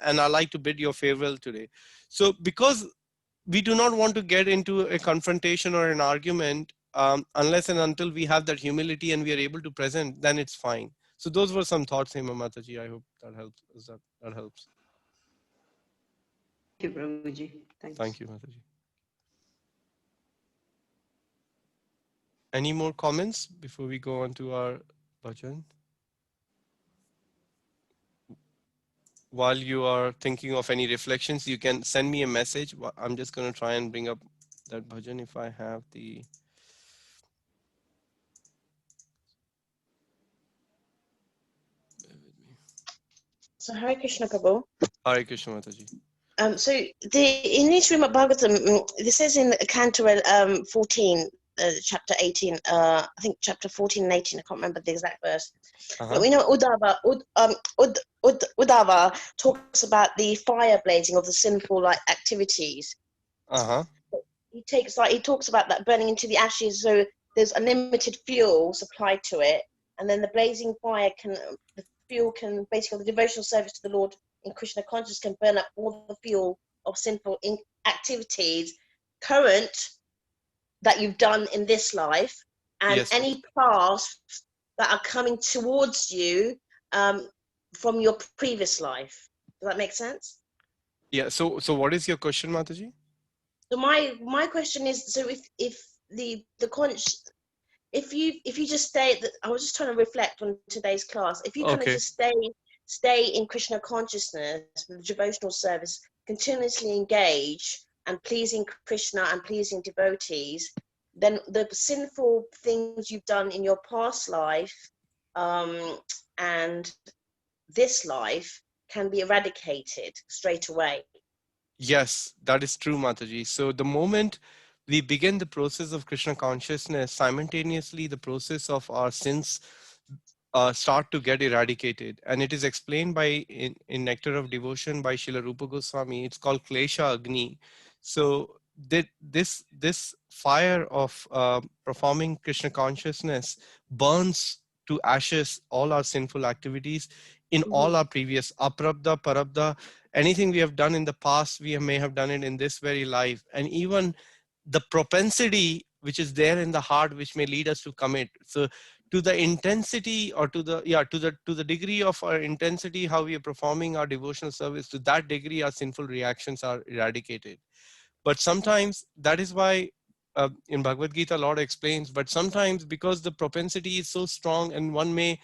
Speaker 1: and I like to bid your farewell today. So because we do not want to get into a confrontation or an argument, unless and until we have that humility and we are able to present, then it's fine. So those were some thoughts, Hema Mataji. I hope that helps. That helps.
Speaker 6: Thank you, Prabhuji. Thanks.
Speaker 1: Thank you, Mataji. Any more comments before we go on to our bhajan? While you are thinking of any reflections, you can send me a message. I'm just going to try and bring up that bhajan if I have the...
Speaker 14: So Hare Krishna Prabhu.
Speaker 1: Hare Krishna Mataji.
Speaker 14: So in this Srimad Bhagavatam, this says in Canto 14, chapter 18, I think chapter 14 and 18, I can't remember the exact verse. But we know Uddhava talks about the fire blazing of the sinful like activities. He talks about that burning into the ashes, so there's unlimited fuel supplied to it, and then the blazing fire the fuel can basically, the devotional service to the Lord in Krishna consciousness can burn up all the fuel of sinful activities current that you've done in this life, and
Speaker 1: yes,
Speaker 14: any past that are coming towards you from your previous life. Does that make sense?
Speaker 1: Yeah. So what is your question, Mataji?
Speaker 14: So my question is, so if the if you just stay, I was just trying to reflect on today's class. If you kind of just stay in Krishna consciousness with devotional service, continuously engage and pleasing Krishna and pleasing devotees, then the sinful things you've done in your past life and this life can be eradicated straight away.
Speaker 1: Yes, that is true, Mataji. So the moment we begin the process of Krishna consciousness, simultaneously the process of our sins start to get eradicated. And it is explained by in Nectar of Devotion by Srila Rupa Goswami. It's called Klesha Agni. So this fire of performing Krishna consciousness burns to ashes all our sinful activities in all our previous aprabdha, parabdha, anything we have done in the past, we may have done it in this very life, and even the propensity which is there in the heart which may lead us to commit. So to the intensity, or to the degree of our intensity, how we are performing our devotional service, to that degree our sinful reactions are eradicated. But sometimes that is why in Bhagavad Gita, Lord explains, but sometimes because the propensity is so strong and one may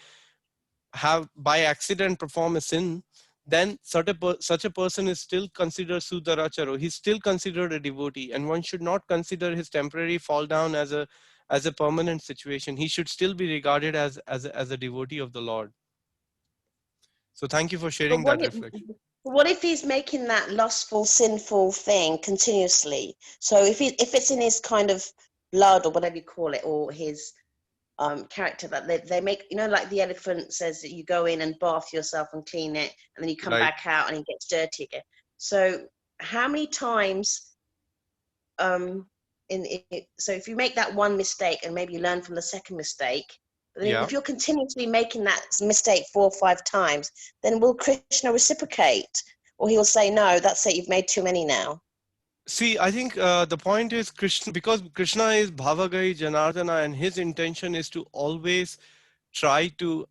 Speaker 1: have by accident perform a sin, then such a person is still considered Sudaracharo. He's still considered a devotee, and one should not consider his temporary fall down as a permanent situation. He should still be regarded as a devotee of the Lord. So thank you for
Speaker 14: But
Speaker 1: sharing that reflection.
Speaker 14: what if he's making that lustful, sinful thing continuously? So if it's in his kind of blood or whatever you call it, or his character, that they make, like the elephant says that you go in and bath yourself and clean it, and then you come
Speaker 1: Right.
Speaker 14: back out and it gets dirty again. So how many times so if you make that one mistake and maybe you learn from the second mistake, but then
Speaker 1: Yeah.
Speaker 14: if you're continuously making that mistake 4 or 5 times, then will Krishna reciprocate, or he'll say, no, that's it, you've made too many now?
Speaker 1: See, I think the point is Krishna, because Krishna is Bhavagai Janardana, and his intention is to always try to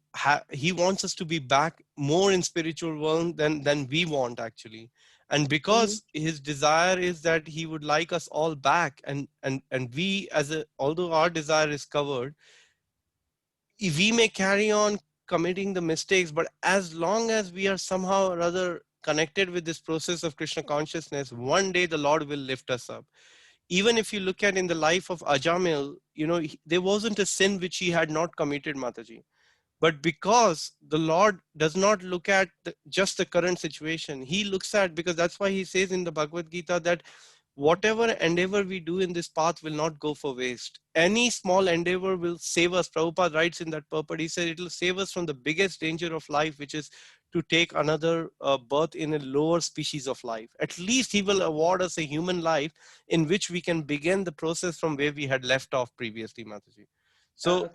Speaker 1: he wants us to be back more in spiritual world than we want actually. And because his desire is that he would like us all back, and we although our desire is covered, we may carry on committing the mistakes, but as long as we are somehow or other connected with this process of Krishna consciousness, one day the Lord will lift us up. Even if you look at in the life of Ajamil, there wasn't a sin which he had not committed, Mataji. But because the Lord does not look at just the current situation, he looks at, because that's why he says in the Bhagavad Gita that whatever endeavor we do in this path will not go for waste. Any small endeavor will save us. Prabhupada writes in that purport, he said it will save us from the biggest danger of life, which is to take another birth in a lower species of life. At least he will award us a human life in which we can begin the process from where we had left off previously, Mataji. So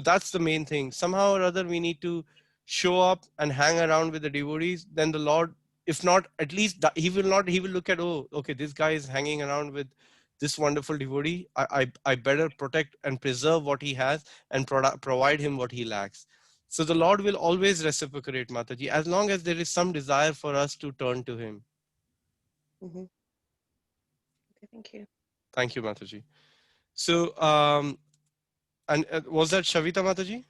Speaker 1: that's the main thing. Somehow or other, we need to show up and hang around with the devotees. Then the Lord, if not, at least he will look at, oh, okay, this guy is hanging around with this wonderful devotee. I better protect and preserve what he has and provide him what he lacks. So the Lord will always reciprocate, Mataji, as long as there is some desire for us to turn to him.
Speaker 14: Okay, thank you.
Speaker 1: Thank you, Mataji. So, and was that Shavita Mataji?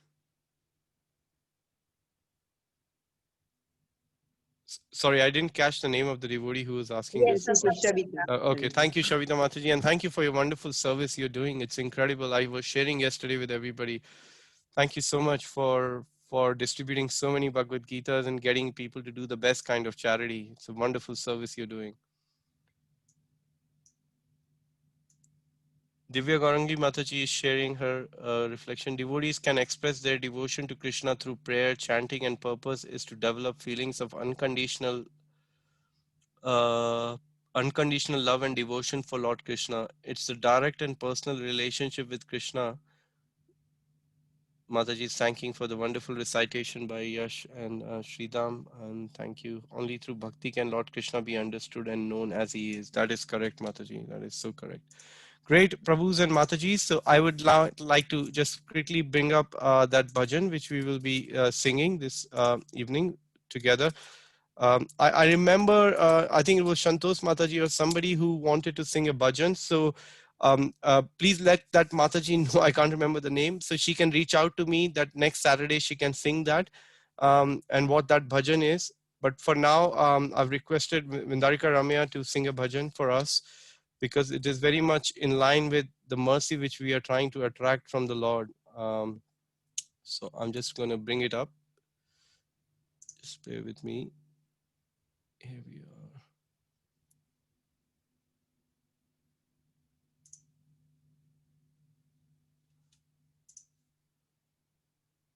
Speaker 1: Sorry, I didn't catch the name of the devotee who was asking
Speaker 6: Yes,
Speaker 1: this
Speaker 6: this is
Speaker 1: question.
Speaker 6: Shavita.
Speaker 1: Okay, thank you, Shavita Mataji, and thank you for your wonderful service you're doing. It's incredible. I was sharing yesterday with everybody. Thank you so much for distributing so many Bhagavad Gitas and getting people to do the best kind of charity. It's a wonderful service you're doing. Divya Gaurangi Mataji is sharing her reflection. Devotees can express their devotion to Krishna through prayer, chanting, and purpose is to develop feelings of unconditional love and devotion for Lord Krishna. It's the direct and personal relationship with Krishna. Mataji is thanking for the wonderful recitation by Yash and Sridham, and thank you. Only through bhakti can Lord Krishna be understood and known as he is. That is correct, Mataji. That is so correct. Great, Prabhus and Matajis. So I would now like to just quickly bring up that bhajan, which we will be singing this evening together. I remember, I think it was Shantos Mataji or somebody who wanted to sing a bhajan. So please let that Mataji know, I can't remember the name. So she can reach out to me that next Saturday she can sing that and what that bhajan is. But for now, I've requested Vindarika Ramya to sing a bhajan for us because it is very much in line with the mercy which we are trying to attract from the Lord. So I'm just going to bring it up. Just bear with me. Here we are.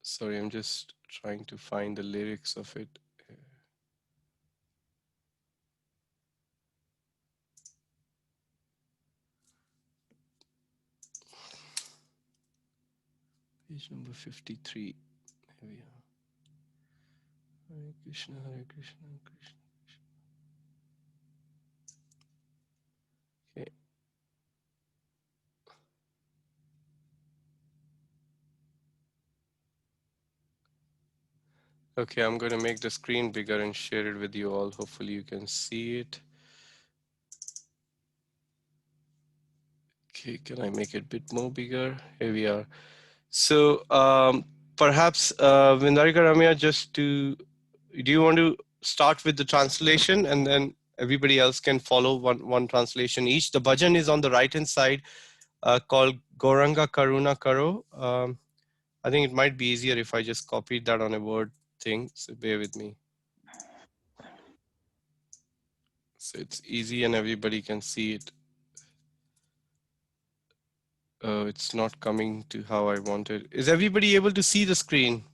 Speaker 1: Sorry, I'm just trying to find the lyrics of it. Page number 53. Here we are. Hare Krishna, Hare Krishna, Krishna Krishna. Okay. Okay, I'm going to make the screen bigger and share it with you all. Hopefully you can see it. Okay, can I make it a bit more bigger? Here we are. So perhaps Vindarika Ramya, do you want to start with the translation and then everybody else can follow one translation each? The bhajan is on the right hand side called Goranga Karuna Karo. I think it might be easier if I just copied that on a Word thing. So bear with me. So it's easy and everybody can see it. It's not coming to how I wanted. Is everybody able to see the screen?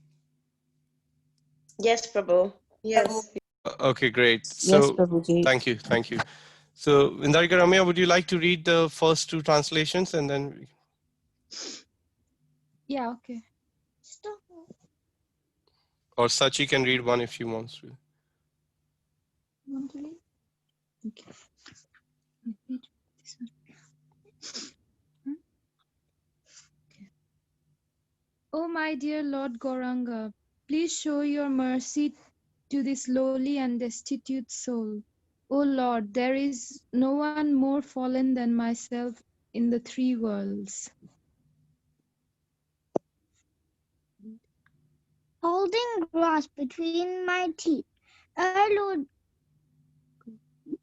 Speaker 14: Yes, Prabhu.
Speaker 6: Yes.
Speaker 1: Okay, great.
Speaker 6: Yes,
Speaker 1: So
Speaker 6: Prabhuji.
Speaker 1: thank you. Thank you. So Vindarika Ramya, would you like to read the first two translations and then?
Speaker 15: Yeah, okay.
Speaker 1: Or Sachi can read one if she wants to.
Speaker 15: Want to read? Okay. Read this one. Oh, my dear Lord Gauranga, please show your mercy to this lowly and destitute soul. O Lord, there is no one more fallen than myself in the three worlds.
Speaker 16: Holding grass between my teeth, O Lord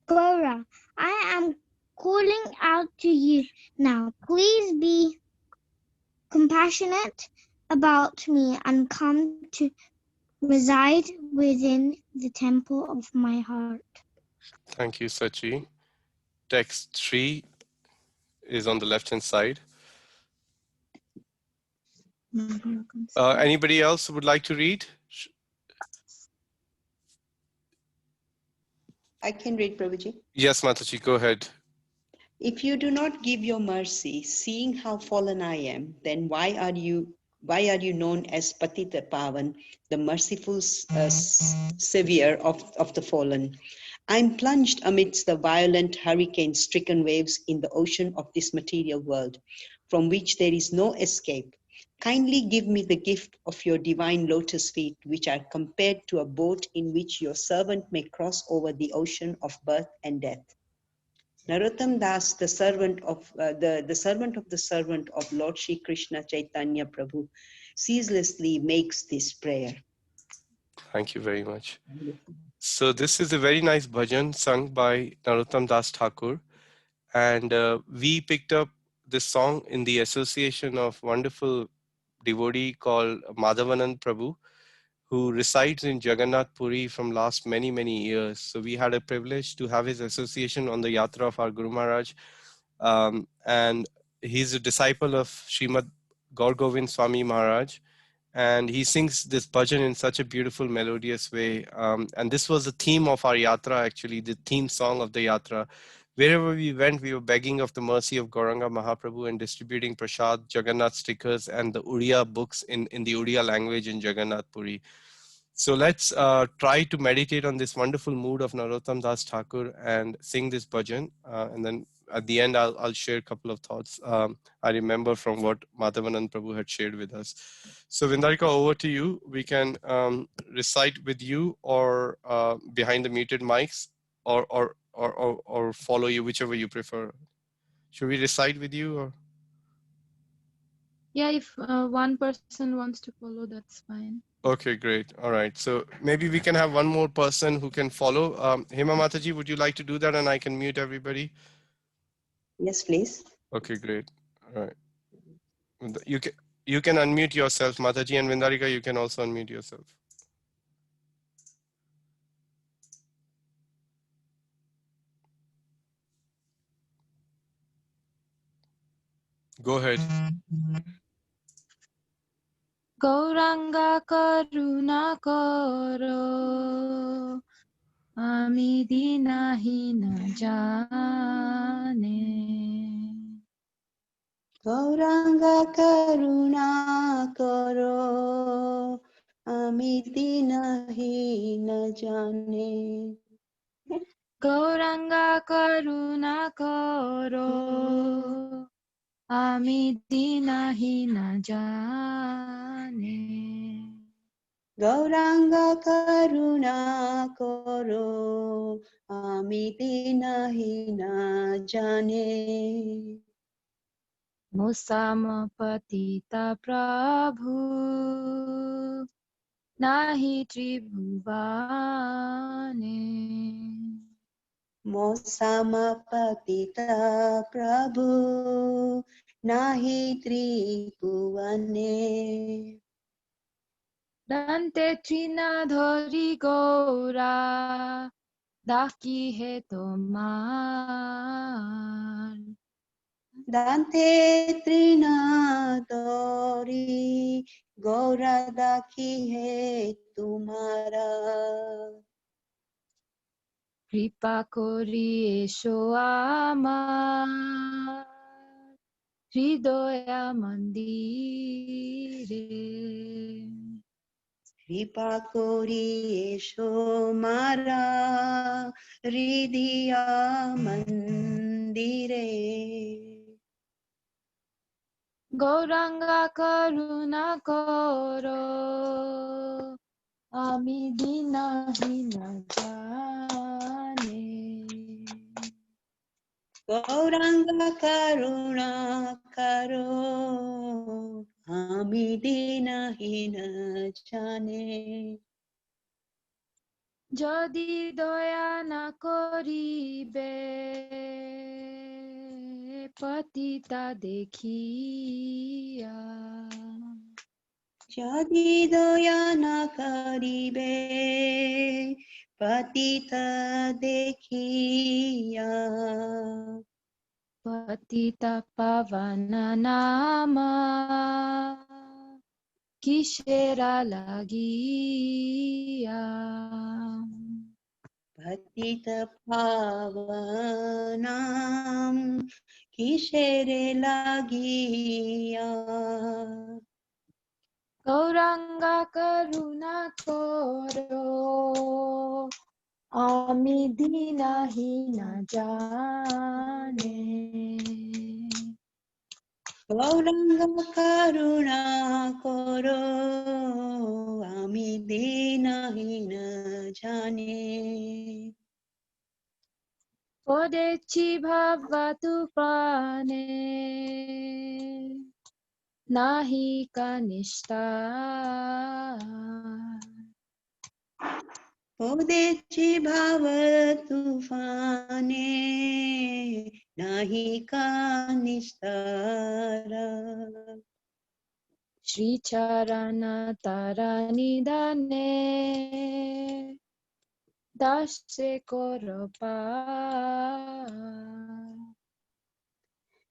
Speaker 16: Gora, I am calling out to you now. Please be compassionate about me and come to reside within the temple of my heart.
Speaker 1: Thank you, Sachi. Text 3 is on the left-hand side. Anybody else would like to read?
Speaker 6: I can read, Prabhuji.
Speaker 1: Yes, Mataji, go ahead.
Speaker 6: If you do not give your mercy, seeing how fallen I am, then why are you known as Patita Pavan, the merciful savior of the fallen? I'm plunged amidst the violent hurricane-stricken waves in the ocean of this material world, from which there is no escape. Kindly give me the gift of your divine lotus feet, which are compared to a boat in which your servant may cross over the ocean of birth and death. Narottam Das, the servant of the servant of Lord Shri Krishna Chaitanya Prabhu, ceaselessly makes this prayer.
Speaker 1: Thank you very much. So this is a very nice bhajan sung by Narottam Das Thakur. And we picked up this song in the association of wonderful devotee called Madhavanand Prabhu, who resides in Jagannath Puri from last many, many years. So we had a privilege to have his association on the yatra of our Guru Maharaj. And he's a disciple of Srimad Gaur Govind Swami Maharaj. And he sings this bhajan in such a beautiful, melodious way. And this was the theme of our yatra, actually, the theme song of the yatra. Wherever we went, we were begging of the mercy of Gauranga Mahaprabhu and distributing prasad, Jagannath stickers, and the Uriya books in the Uriya language in Jagannath Puri. So let's try to meditate on this wonderful mood of Narottam Das Thakur and sing this bhajan. And then at the end, I'll share a couple of thoughts I remember from what Madhavanand Prabhu had shared with us. So Vindarika, over to you. We can recite with you or behind the muted mics or follow you, whichever you prefer. Should we recite with you or?
Speaker 15: Yeah, if one person wants to follow, that's fine.
Speaker 1: Okay, great. All right. So maybe we can have one more person who can follow. Hema Mataji, would you like to do that and I can mute everybody?
Speaker 6: Yes, please.
Speaker 1: Okay, great. All right. You can unmute yourself, Mataji, and Vindarika, you can also unmute yourself. Go ahead.
Speaker 15: Gauranga karuna karo, ami dinahina jane.
Speaker 6: Gauranga karuna karo, ami dinahi na jane.
Speaker 15: Gauranga karuna karo, ami dinahi na jane.
Speaker 6: Gauranga karuna karo, ami dinahi na jane.
Speaker 15: मोसामपतिता प्रभु नाहि त्रिभुवने
Speaker 6: मोसमपतिता प्रभु नाहि त्रिभुवने
Speaker 15: दन्ते त्रिनाधरि गौरा दाकी है तोमार
Speaker 6: Dante Trinadori Gaura Daki Hai Tumhara
Speaker 15: কৃপা করি এসো আমার হৃদয়া মন্দিরে
Speaker 6: Kripa Kori Esho Mara Hridiya Mandire
Speaker 15: Gauranga করুণা করো আমি দীনহীন জানে
Speaker 6: Gauranga Karuna Karo Ami Dina Hina Jane
Speaker 15: যদি দয়া না করিবে পতিতা দেখিয়া
Speaker 6: যদি দয়া না করিবে পতিতা দেখিয়া
Speaker 15: পতিতা পাবন নামা কিসেরা লাগিয়া
Speaker 6: পতিতা পাবনাম কিসেরে লাগিয়া
Speaker 15: গৌরাঙ্গা করুণা করো আমি দীনহীন জানে
Speaker 6: গৌরাঙ্গ করুণা করো আমি দীনহীন জানে
Speaker 15: পদেছি ভাবতু প্রাণে নাহি কনিষ্ঠা
Speaker 6: उदेची भाव तूफाने नाही का निस्तारा
Speaker 15: श्री चरण तारणी दाने दासे कोरपा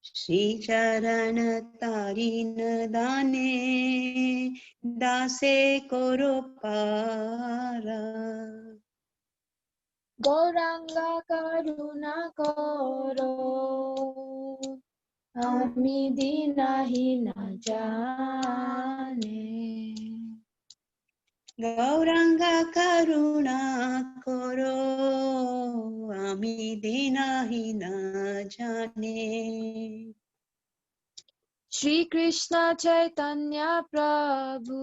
Speaker 6: श्री चरण तारीन दाने दासे कोरो पारा
Speaker 15: গৌরাঙ্গা করুণা করো আমি দীনহীন জানে
Speaker 6: गौरांगा करुणा करो आमी दीनहीन जाने
Speaker 15: श्री कृष्ण चैतन्य प्रभु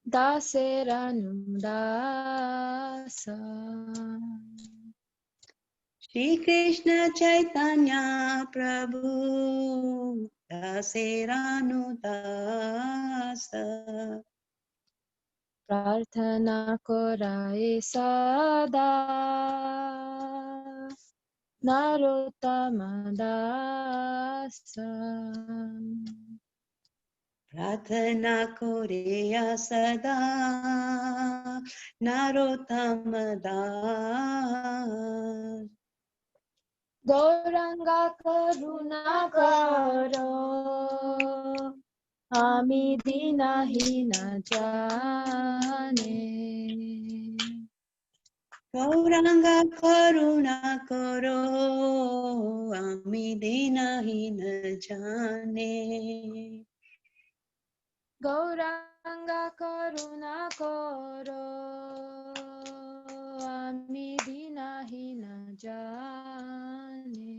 Speaker 15: दासेरानुदास
Speaker 6: श्री कृष्ण चैतन्य प्रभु दासेरानुदास
Speaker 15: प्रार्थना कराए सदा नरोत्तम दास
Speaker 6: प्रार्थना करे सदा नरोत्तम दास
Speaker 15: গৌরাঙ্গা করুণা করো আমি দীনহীন জানে
Speaker 6: गौरांगा करुणा करो आमी दीनहीन जाने
Speaker 15: গৌরাঙ্গা করুণা করো আমি দীনহীন জানে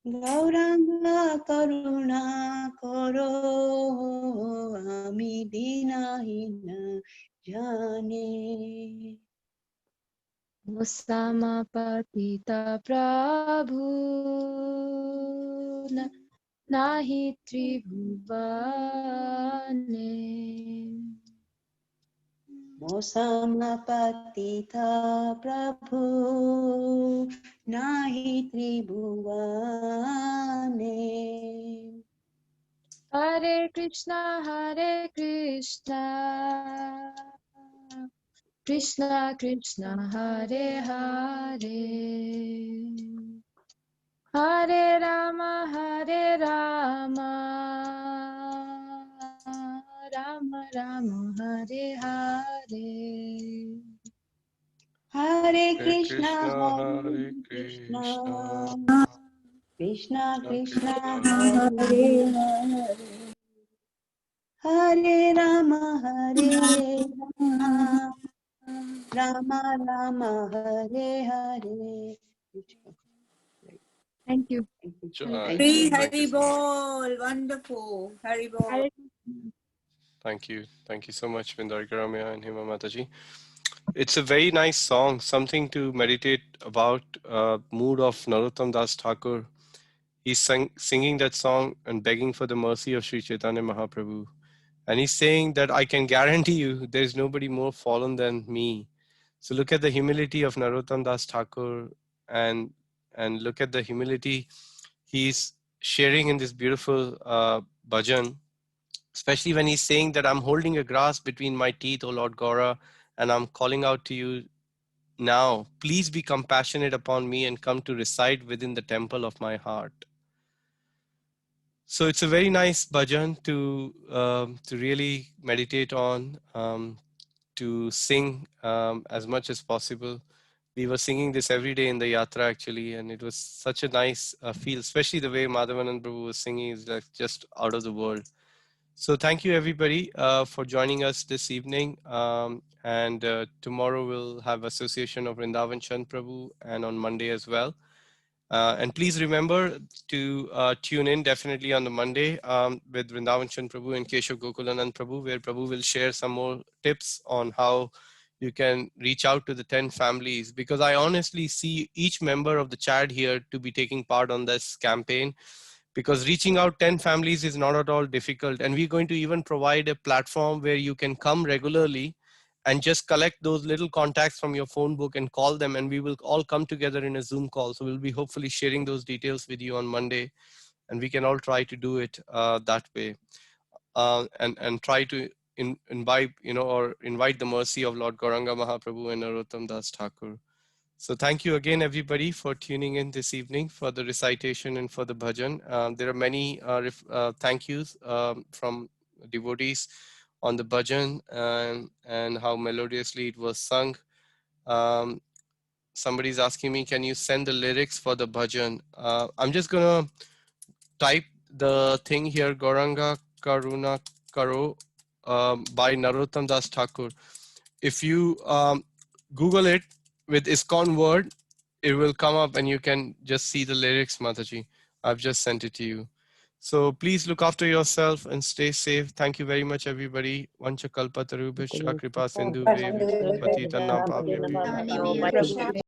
Speaker 6: गौरांगा करुणा करो आमी दीनहीन जाने
Speaker 15: Samapatita Prabhu Nahi Tribhuvane.
Speaker 6: Mosamapatita Prabhu Nahi Tribhuvane.
Speaker 15: Hare Krishna, Krishna Krishna, Hare Hare, Hare Rama, Rama Rama, Hare Hare.
Speaker 6: Hare
Speaker 1: Hare
Speaker 6: Krishna,
Speaker 1: Hare
Speaker 6: Krishna,
Speaker 1: Krishna,
Speaker 6: Krishna Krishna,
Speaker 1: Krishna,
Speaker 6: Hare Hare Rama, Hare Rama, Rama Rama, Hare Hare.
Speaker 15: Thank you.
Speaker 1: Jai.
Speaker 6: Thank you.
Speaker 1: Thank you so much.
Speaker 7: Haribol, wonderful. Haribol.
Speaker 15: Hare
Speaker 1: Thank you. Thank you so much, Vindargaramya and Hima Mataji. It's a very nice song, something to meditate about. Mood of Narottam Das Thakur. He's singing that song and begging for the mercy of Sri Chaitanya Mahaprabhu. And he's saying that I can guarantee you there's nobody more fallen than me. So look at the humility of Narottam Das Thakur and look at the humility he's sharing in this beautiful bhajan, especially when he's saying that I'm holding a grass between my teeth, O Lord Gaura, and I'm calling out to you now. Please be compassionate upon me and come to reside within the temple of my heart. So it's a very nice bhajan to really meditate on, to sing as much as possible. We were singing this every day in the yatra actually, and it was such a nice feel, especially the way Madhavanand Prabhu was singing is like just out of the world. So thank you everybody for joining us this evening. And tomorrow we'll have Association of Vrindavan Chand Prabhu, and on Monday as well. And please remember to tune in definitely on the Monday with Vrindavan Chand Prabhu and Keshav Gokulanand Prabhu, where Prabhu will share some more tips on how you can reach out to the 10 families, because I honestly see each member of the CHAD here to be taking part on this campaign, because reaching out 10 families is not at all difficult. And we're going to even provide a platform where you can come regularly and just collect those little contacts from your phone book and call them, and we will all come together in a Zoom call. So we'll be hopefully sharing those details with you on Monday, and we can all try to do it that way, and try to invite, or invite the mercy of Lord Gauranga Mahaprabhu and Narottam Das Thakur. So thank you again, everybody, for tuning in this evening for the recitation and for the bhajan. There are many thank yous from devotees on the bhajan and how melodiously it was sung. Somebody's asking me, can you send the lyrics for the bhajan? I'm just gonna type the thing here, Gauranga Karuna Karo by Narottam Das Thakur. If you Google it with ISKCON word, it will come up and you can just see the lyrics, Mataji. I've just sent it to you. So please look after yourself and stay safe. Thank you very much, everybody. Vancha kalpatarubhishya kripa sindhu
Speaker 14: Hare
Speaker 1: patitanam
Speaker 14: Krishna,
Speaker 1: pavnebhyo.
Speaker 14: Hare Krishna.